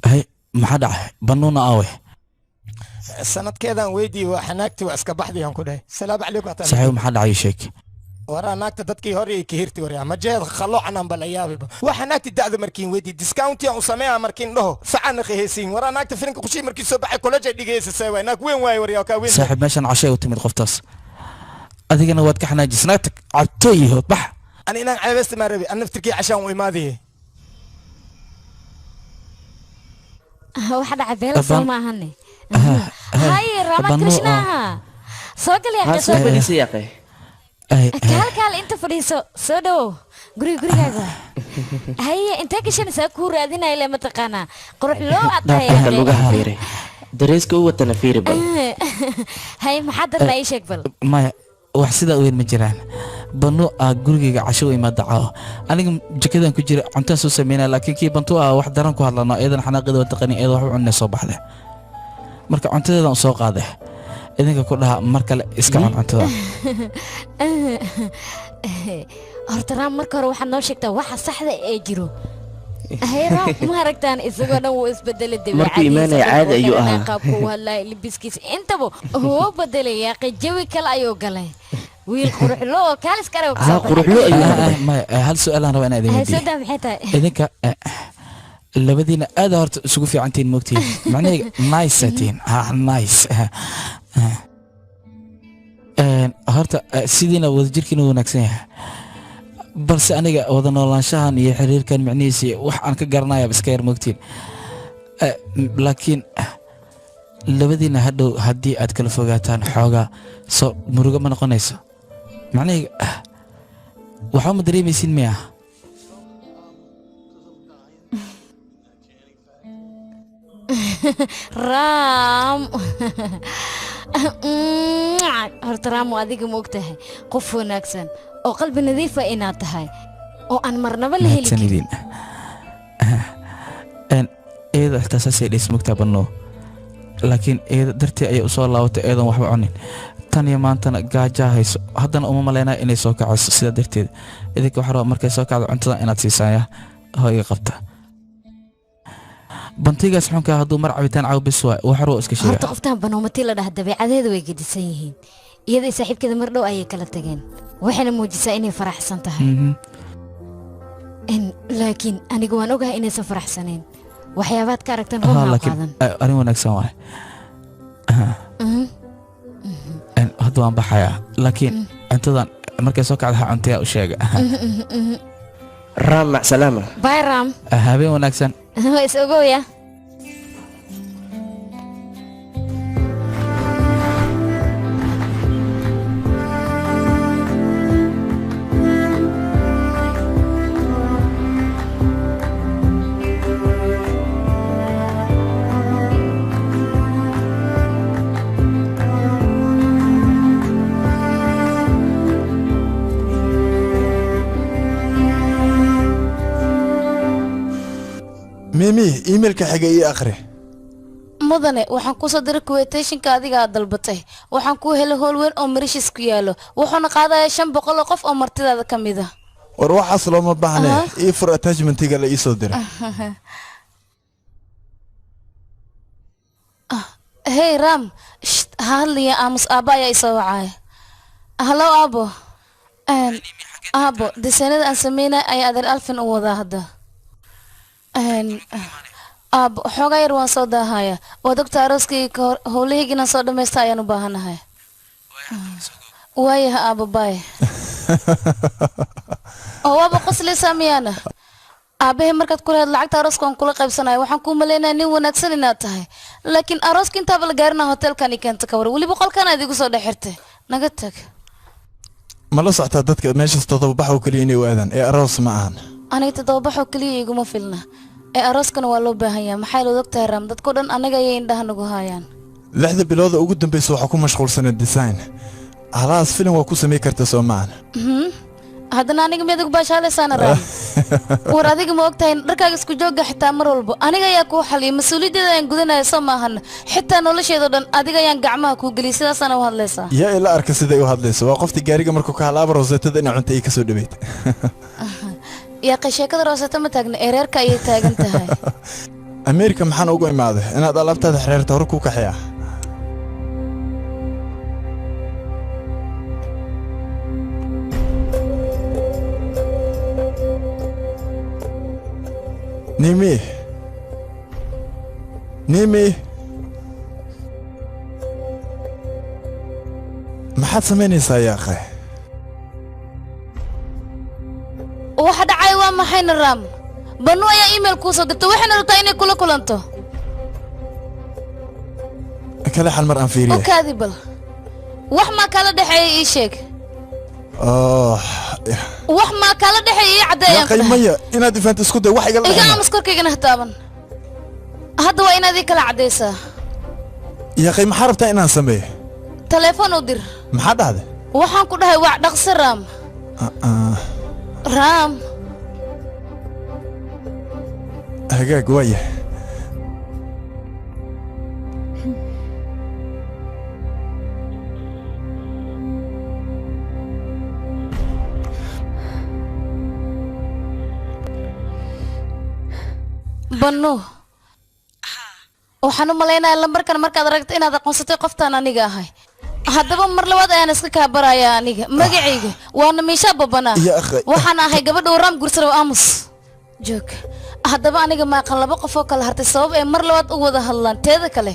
Speaker 6: هاي maxaa dhacay bannuuna aawe
Speaker 12: sanadkeedaan weydii waa xanaagti waa iska baxday aan ku dhahay salaamu calaykum
Speaker 6: saxiib maxaa dhacay sheeg
Speaker 12: waraa naagta dadkii hore ay ka hirti waraa ma jeed khaloocan bal ayaabiba waa xanaagti da'da markiin weydii discount aan u sameeyaa markiin dhaho facana qeeysiin waraa naagta filinka qushi markii soo baxay college dhigaysa saaway naag weyn waay wariyaa ka weyn
Speaker 6: saxiib meeshan cashay u timid qoftaas adigana waad ka xanaajisnaagta cabtooyihood bax
Speaker 12: ani inaan ceebeysta ma rabi an naftirkii cashaan u imaadiyey
Speaker 4: waxa dhacay beela soo ma ahane hay rama krishnaha soo gal yaa soo
Speaker 5: fadhiiso yaqay
Speaker 4: kaal inta fadhiiso soo dhaw gurigaaga hay inta gashan saa ku raadinay la mataqana qurux loo aday
Speaker 5: luga hareere dareeska u watana fiiri bal
Speaker 4: hay maxad la ii sheeg bal
Speaker 6: maya wax sidaa weyn ma jiraan banu gurigayga casho u imaada caawo aniga jikadan ku jira cuntaan soo sameynaa laakiin kii bantu wax daran ku hadlano iyadan xanaaqida wadaqani iyada wax u cunay soo baxday marka cuntadeedan soo qaaday idinka ku dhaha mar kale iska cun cuntada
Speaker 4: horta raam marka hore waxaad noo sheegtaa waxa saxda ee jiro hayra ma aragtaan isagoo dhan wuu isbedelay
Speaker 5: markuu imaanaya caadi ayuu ahaa
Speaker 4: qaabku hadlay libiskiisa intaba wuu bedelay yaaqi jawi kale ayuu galay wiil quruxlo oo kaalis kale
Speaker 5: quruxlo ayuu
Speaker 6: hal su'aal aan rabaa inaan idin weydiiyo
Speaker 4: haysadaa maxay tahay
Speaker 6: idinka labadiina aad horta isugu fiicantiin moogtiin macnaheega nice atiin nice horta sidiina wadajirkiina wanaagsan yahay balse aniga wada noolaanshahan iyo xiriirkan micnihiisii wax aan ka garanayaa iska yar moogtiin laakiin labadiina hadhow haddii aad kala fogaataan xoogaa soo murugo ma noqonayso macnaheega waxba ma dareemaysin miya
Speaker 4: raam horta raam adiga ma ogtahay qof wanaagsan oo qalbi nadiifa inaad tahay oo aan marnaba la heli karin
Speaker 6: eeda xitaa saasay dhays mogtaa banno laakiin eeda dartii ayay u soo laabatay eedan waxba cunin tan iyo maantana gaajaa hayso haddana uma malaynaa inay soo kacayso sidaa darteed idinka waxaa rabaa markay soo kacdo cuntada inaad siisaaya hoo iga qabta bantigaas xunkaa hadduu mar cabitaan caaw bis waay wax roo iska sheega
Speaker 4: horta qoftaan banoomatii la dhaha dabeecadeeda way gedisan yihiin iyadii saaxiibkeeda mar dhow ayay kala tageen waxayna muujisaa inay faraxsan tahay laakiin aniga waan ogahay inaysan faraxsanayn waxyaabaad ka aragtan ruuxa qaadan
Speaker 6: arrin wanaagsan waay hadda waan baxayaa laakiin cuntadan markay soo kacda ha cuntayaa u sheega
Speaker 5: raam mac salaama
Speaker 4: bay raam
Speaker 6: habeen wanaagsan
Speaker 4: is ogoya
Speaker 2: mimi emailka xiga ii akhri
Speaker 11: mudane waxaan ku soo diray quotationka adiga aad dalbatay waxaan ku helay howl weyn oo Mauritius ku yaalo wuxuuna qaadayaa 500 qof oo martidaada ka mid ah
Speaker 2: war waxaas looma baahne ii fur attachmentiga la ii soo diray
Speaker 11: hey ram hadliya amus aaba ayaa isoo wacay hello abo abo disaanada aan sameynay ayaa adeer alfin u wadaa hadda abo xoogaa yar waan soo daahaya oo doctor arooskii howlahaygina soo dhamaysta ayaan u baahanahay waayaha abo baay oo waaba qosleysaa miyaana aabahe markaad ku lahayd lacagta arooska waan kula qaybsanayo waxaan kuu maleynayaa nin wanaagsan inaad tahay laakiin arooska intaaba la gaarina hotelkan i keenta ka war weliba qolkan aad igu soo dhex xirtay naga tag
Speaker 2: ma la socotaa dadka meeshaas todobabax oo keliya inay u aadaan ee aroos ma ahan
Speaker 11: aniga todobabax oo keliya iguma filna ee arooskana waa loo baahan yahay maxay loo ogtahay ram dadku dhan anaga ayay indhaha nagu haayaan
Speaker 2: 6 bilood ugu dambaysa waxa ku mashquulsanaa design halaas filim waa ku sameey kartaa Soomaan
Speaker 11: haddana aniga mid ugu baashaalaysan ram war adiga ma ogtahay dharkaaga isku jooga xitaa mar walba aniga ayaa ku xaliyay mas'uuliyadda aan gudanayo Soomaan xitaa nolosheeda dhan adiga ayaan gacmaha ku galiyay sidaas aan u hadlaysaa
Speaker 2: yaa ila arka sida ay u hadlayso waa qoftii gaariga markuu ka halaabo roosetada in cunto ay ka soo dhaweeyay
Speaker 11: يا قشيكة راسة متاجن إيرك أي تاجن تهاي
Speaker 2: أمريكا محن أقوى ماذا أنا طلبت هذا حرير تورك وكحياة نيمي نيمي ما حد سمعني يا أخي
Speaker 11: واحد عايوان ما حين الرام بنو يا إيميل كوسو قلت وحنا رتايني كلانتو
Speaker 2: كلا حال مرأة فيريا
Speaker 11: وكاذبل وحما كلا دحي إيشيك وحما كلا دحي عدايا
Speaker 2: يا أخي مية إنا دفنت اسكودة وحي قال
Speaker 11: إيجا مسكركي جنه تابن هذا وإنا ذيك العديسة
Speaker 2: يا أخي محاربتا إنا نسميه
Speaker 11: تليفون ودير
Speaker 2: محاد هذا
Speaker 11: waxaan ku dhahay waa dhaqsi raam raam
Speaker 2: hagaag waaya
Speaker 11: banno waxaan u malaynayaa lambarkan markaad aragto inaad aqoonsatay qoftaan aniga ahay haddaba mar labaad ayaan iska kaa barayaa aniga magacayga waana miishaa babanaa waxaan ahay gabadha uu raam gursado aamus joog haddaba aniga maaqan laba qof oo kala hartay sabab ay mar labaad u wada hadlaan teeda kale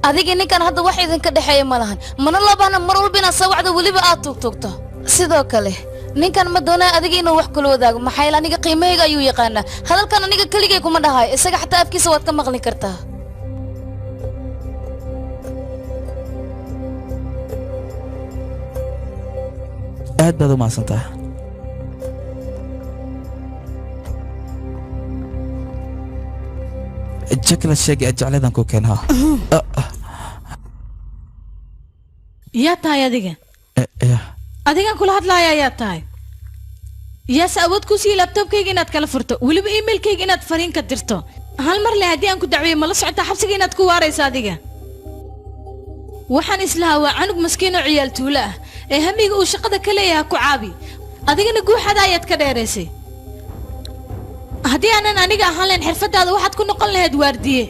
Speaker 11: adiga ninkan hadda wax idinka dhexeeya ma lahan mana loo baahna mar walba inaad soo wacdo weliba aad tuugtuugto sidoo kale ninkan ma doonaa adiga inuu wax kula wadaago maxaa yeele aniga qiimahayga ayuu yaqaanaa hadalkan aniga keligay kuma dhahayo isaga xataa afkiisa waad ka maqli kartaa
Speaker 6: aad baad u mahadsantaha jakla sheegay jecladan ku keenha
Speaker 1: yaa tahay adiga adigan kula hadlaaya yaa tahay yaase awood ku sii labtoobkayga inaad kala furto weliba emailkayga inaad fariin ka dirto hal mar le haddii aan ku dacweeyo mala socotaa xabsiga inaad ku waarayso adiga waxaan islahaa waa canug maskiin oo ciyaal tuulo ah ee hamiga uu shaqada ka leeyahay ku caabi adigana guuxada ayaad ka dheeraysay haddii aanan aniga ahaan lahayn xirfadaada waxaad ku noqon lahayd waardiye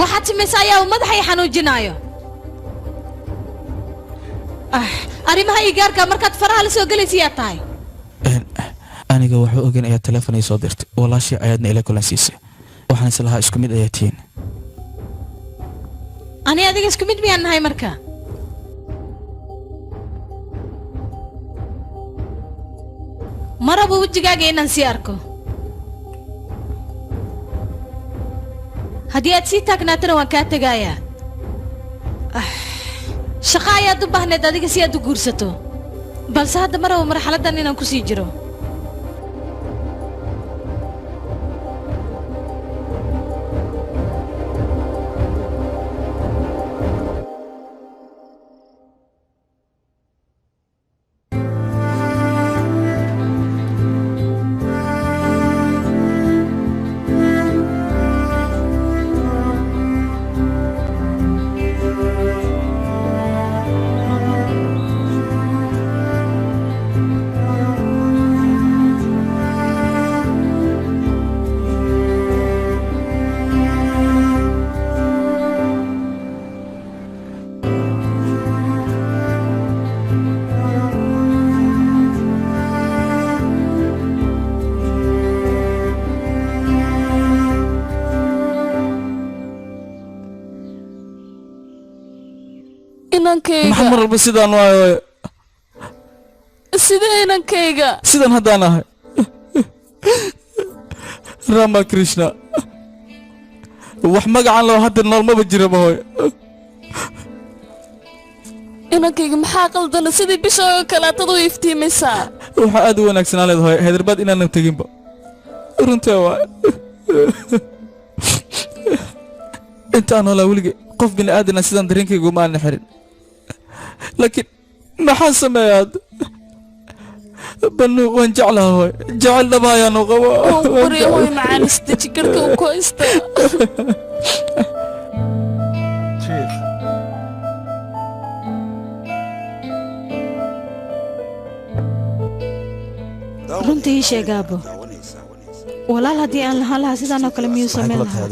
Speaker 1: waxaad samaysa ayaa uu madaxay xanuujinaayo arrimaha ii gaarka markaad faraha la soo gelaysa yaa tahay
Speaker 6: aniga wuxuu ogan ayaa teleefon ii soo dirtay walaashii ayaadna ila kulan siisay waxaan islahaa isku mid ayaa tihiin
Speaker 1: ani adiga isku mid miyaan nahay marka maraba wejigaaga inaan sii arko haddii aad sii taagnaatana waan kaa tegayaa shaqo ayaad u baahneed adiga si aad u guursato balse hadda maraba marxaladdan inaan ku sii jiro
Speaker 6: maxaa mar walba sidaan waayo
Speaker 11: sidee inankayga
Speaker 6: sidan haddaan ahay rama krishna wax magacan loo hadda noolmaba jiraba hooy
Speaker 11: inankayga maxaa qaldana sidii bisha oo kaleetad u iftiimaysaa
Speaker 6: waxaa aad u wanaagsanaa leed hooy haydarbaad inaanan teginba runtaa waay intaan noolaa weligay qof bini aadana sidaan dareenkayga uma aanan xirin laakiin maxaan sameeyaad banu waan jeclaha hooy jecel dhaba ayaanu qabo
Speaker 11: qori hooy macaanista jikarka u koysta
Speaker 1: runtii ii sheeg aabo walaal haddii aan lahaan lahaa sidaan oo kale miyuu samayn lahaa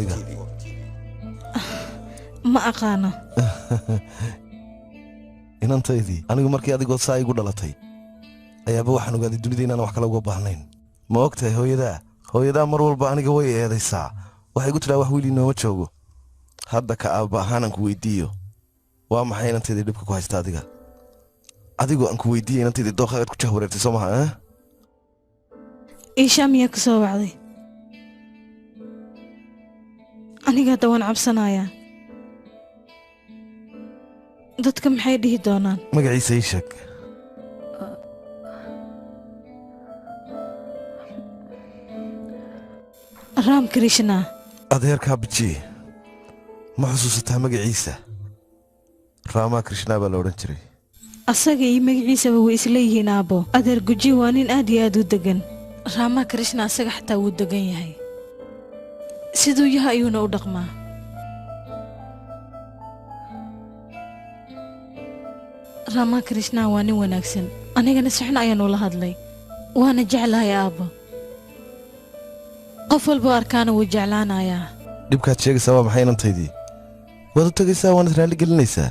Speaker 1: ma aqaano
Speaker 10: inantaydii anigu markii adigoo saa igu dhalatay ayaaba waxaan ogaaday dunida inaan wax kale uga baahnayn ma og tahay hooyadaa mar walba aniga way eedaysaa waxay igu tidhaa wax wiil inooma joogo hadda ka aabba ahaanaan ku weyddiiyo waa maxay inantaydii dhibka ku haysta adiga adigoo aan ku weyddiiya inantaydii dooqa aad ku jahwareertay soo maha
Speaker 1: iishaa miyaa ku soo wacday aniga hadda waan cabsanayaa dadka maxay dhihi doonaan
Speaker 10: magaciisa ii sheeg
Speaker 1: raam krishna
Speaker 10: adeerkaa bijiye ma xusuusataa magaciisa raamaa krishnaa baa la odhan jiray
Speaker 1: asaga iyo magaciisaba way isla yihiin aabbo adeer guji waa nin aad iyo aad u degan raamaa krishna asaga xataa wuu degan yahay siduu yahay ayuuna u dhaqmaa raamaa krishna waa nin wanaagsan anigana si xun ayaan ula hadlay waana jeclahay aabbo qof walboo arkaana wuu jeclaanayaa
Speaker 10: dhibkaad sheegaysaa waa maxay inantaydii waad u tegaysaa waanad raalli gelinaysaa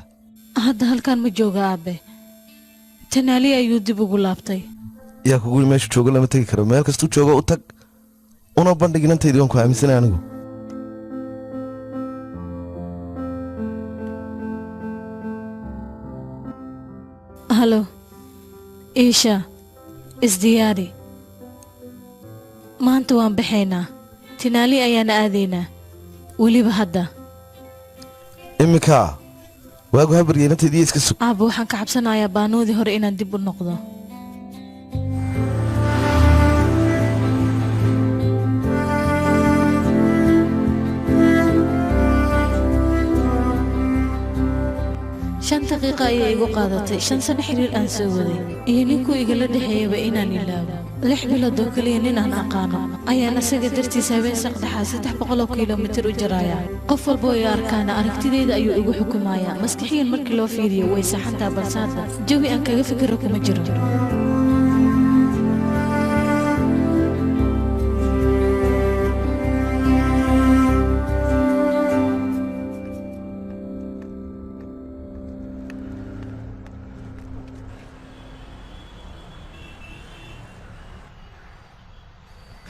Speaker 1: hadda halkaan ma jooga aabbe tanaali ayuu dib ugu laabtay
Speaker 10: yaa kuguuri meeshu joogo lama tegi karo meel kastuu joogo u tag una bandhig inantaydii waan ku aaminsanay anigu
Speaker 1: halo iisha isdiyaari maanta waan baxaynaa tinaali ayaana aadaynaa weliba hadda
Speaker 10: iminkaa waagu habarya inantaydii iska sug
Speaker 1: aabba waxaan ka cabsanayaa baanuudii hore inaan dib u noqdo shan daqiiqa ayay igu qaadatay 5 sano xiriir aan soo waday iyo ninkuu igala dhexeeyaba inaan ilaabo 6 bilood oo kaliya nin aan aqaano ayaan asaga dartiisa habeen saqdhaxaa 300 kiiloomitir u jaraya qof walba oo arkaana aragtidayda ayuu igu xukumayaa maskaxiyan markii loo fiiriyo way saxantaa balse hadda jawi aan kaga fikiro kuma jiro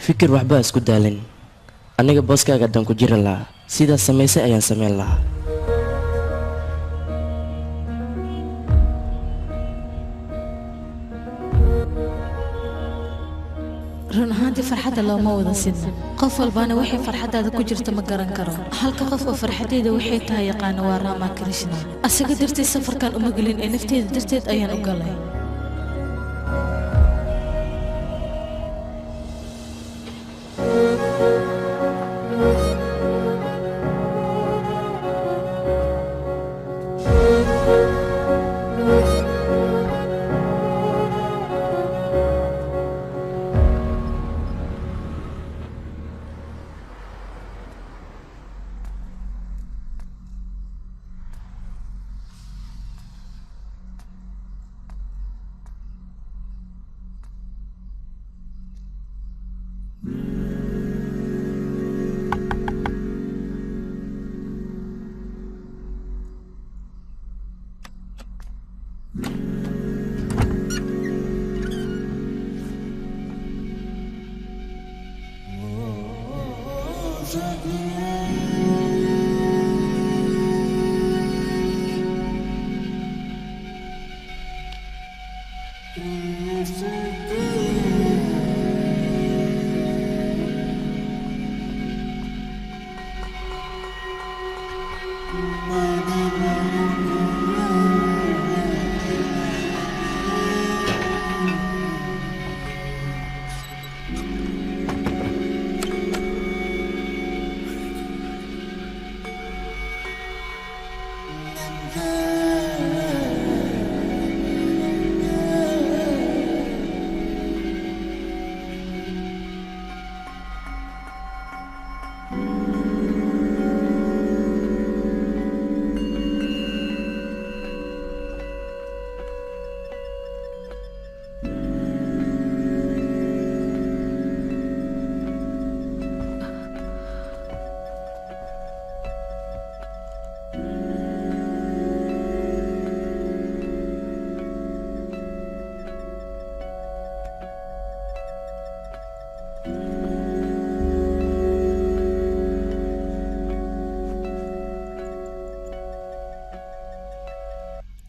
Speaker 5: fikir waxba isku daalin aniga booskaaga dan ku jiri lahaa sidaas samaysay ayaan samayn lahaa
Speaker 1: run ahaantii farxadda looma wada sidna qof walbaana waxay farxaddaada ku jirta ma garan karo halka qof oo farxaddeeda waxay tahay yaqaana waa raamaa krishna asaga darteed safarkan uma gelin ee nafteeda darteed ayaan u galay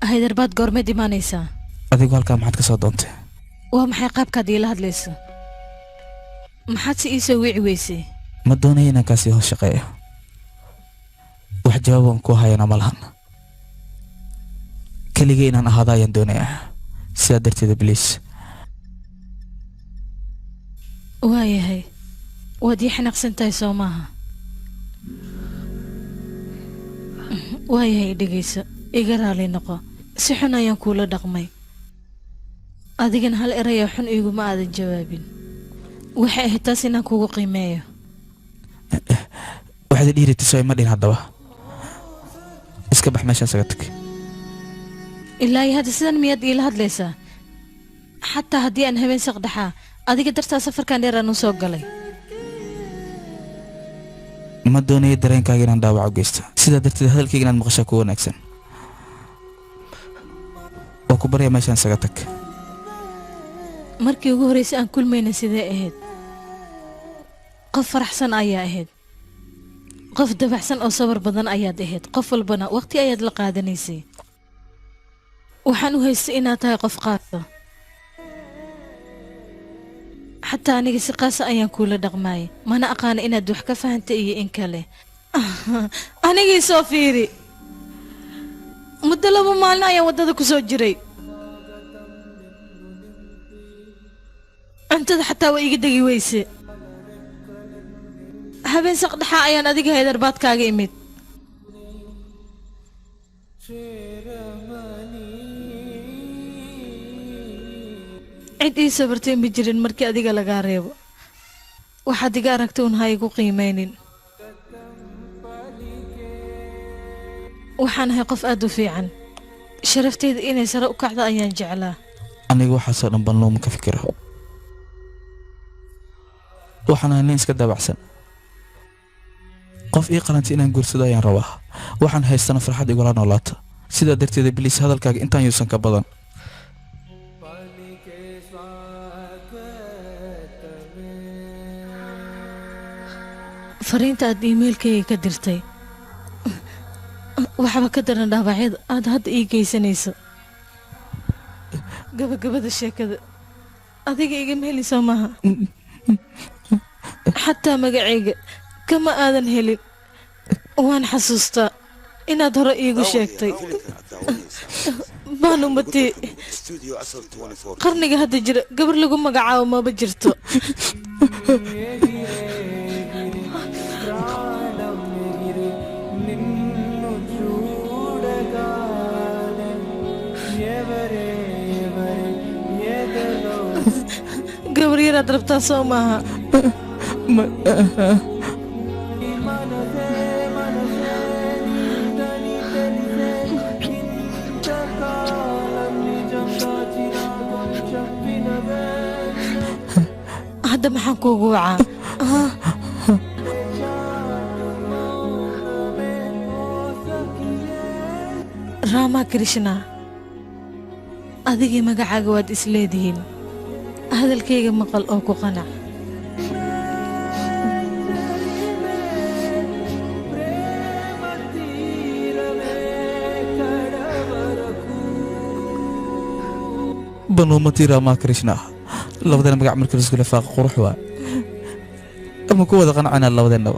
Speaker 1: haydarbaad goormeed imaanaysaa
Speaker 6: adigu halkaa maxaad ka soo doontay
Speaker 1: waa maxay qaabkaad iila hadlayso maxaad si ii soo wici weysay
Speaker 6: ma doonaya inaan kaasii hoos shaqeeyo wax jawaabaan ku hayana ma lahan keligay inaan ahaada ayaan doonayaa sidaa darteeda bliis
Speaker 1: waayahay waad ii xanaaqsan tahay soo maaha waayahay dhegayso iga raali noqo si xun ayaan kuula dhaqmay adigana hal eraya xun iguma aadan jawaabin waxay ahayd taas inaan kugu qiimeeyo
Speaker 6: waxaad dhiiritisay ma dhin haddaba iska bax meeshaan saga tag
Speaker 1: ilaa hadda sidan miyaad iila hadlaysaa xataa haddii aan habeen saqdhaxaa adiga dartaa safarkan dheer aan u soo galay
Speaker 6: ma doonayo dareenkaaga inaan dhaawac u geysto sidaa darteed hadalkayga inaad maqashaa ku wanaagsan waa ku baryaa meeshaan saga tag
Speaker 1: markii ugu horreysay aan kulmayna sidee ahayd qof faraxsan ayaa ahayd qof dabaxsan oo sabar badan ayaad ahayd qof walbana waqti ayaad la qaadanaysay waxaan u haystay inaad tahay qof qaata xataa aniga si qaasa ayaan kuula dhaqmaayay mana aqaana inaad wax ka fahantay iyo in kale anigii soo fiiri muddo 2 maalin ayaan waddada ku soo jiray cuntada xataa waa iga degi weyse habeen saqdhaxa ayaan adiga haydarbaadkaaga imid cid ii sabartay ma jirin markii adiga lagaa reebo waxaad iga aragtay un ha igu qiimaynin waxaan ahay qof aad u fiican sharafteyda inay sare u kacdo ayaan jeclaa
Speaker 6: aniga waxaasoo dhan ban looma ka fikiro waxaan ahay nin iska daabacsan qof ii qalantay inaan guursado ayaan rabaa waxaan haystana farxad igula noolaata sidaa darteeda biliis hadalkaaga intaan yuusan ka badan
Speaker 1: fariinta aad iimaylkayga ka dirtay waxba ka daran dhaawacyada aad hadda ii geysanayso gabagabada sheekada adiga igama helisoo maaha xataa magacayga kama aadan helin waan xasuustaa inaad hore iigu sheegtay baan umatee qarniga hadda jira gabar lagu magacaabo maba jirto gabar yaraad rabtaa soo maaha hadda maxaan kuugu wacaa Rama Krishna adigii magacaaga waad isleedihiin hadalkayga maqal oo ku qanac
Speaker 6: banumati Rama Krishna labadana magac markii la isku leefaq qurux waa ama ku wada qanacana labadana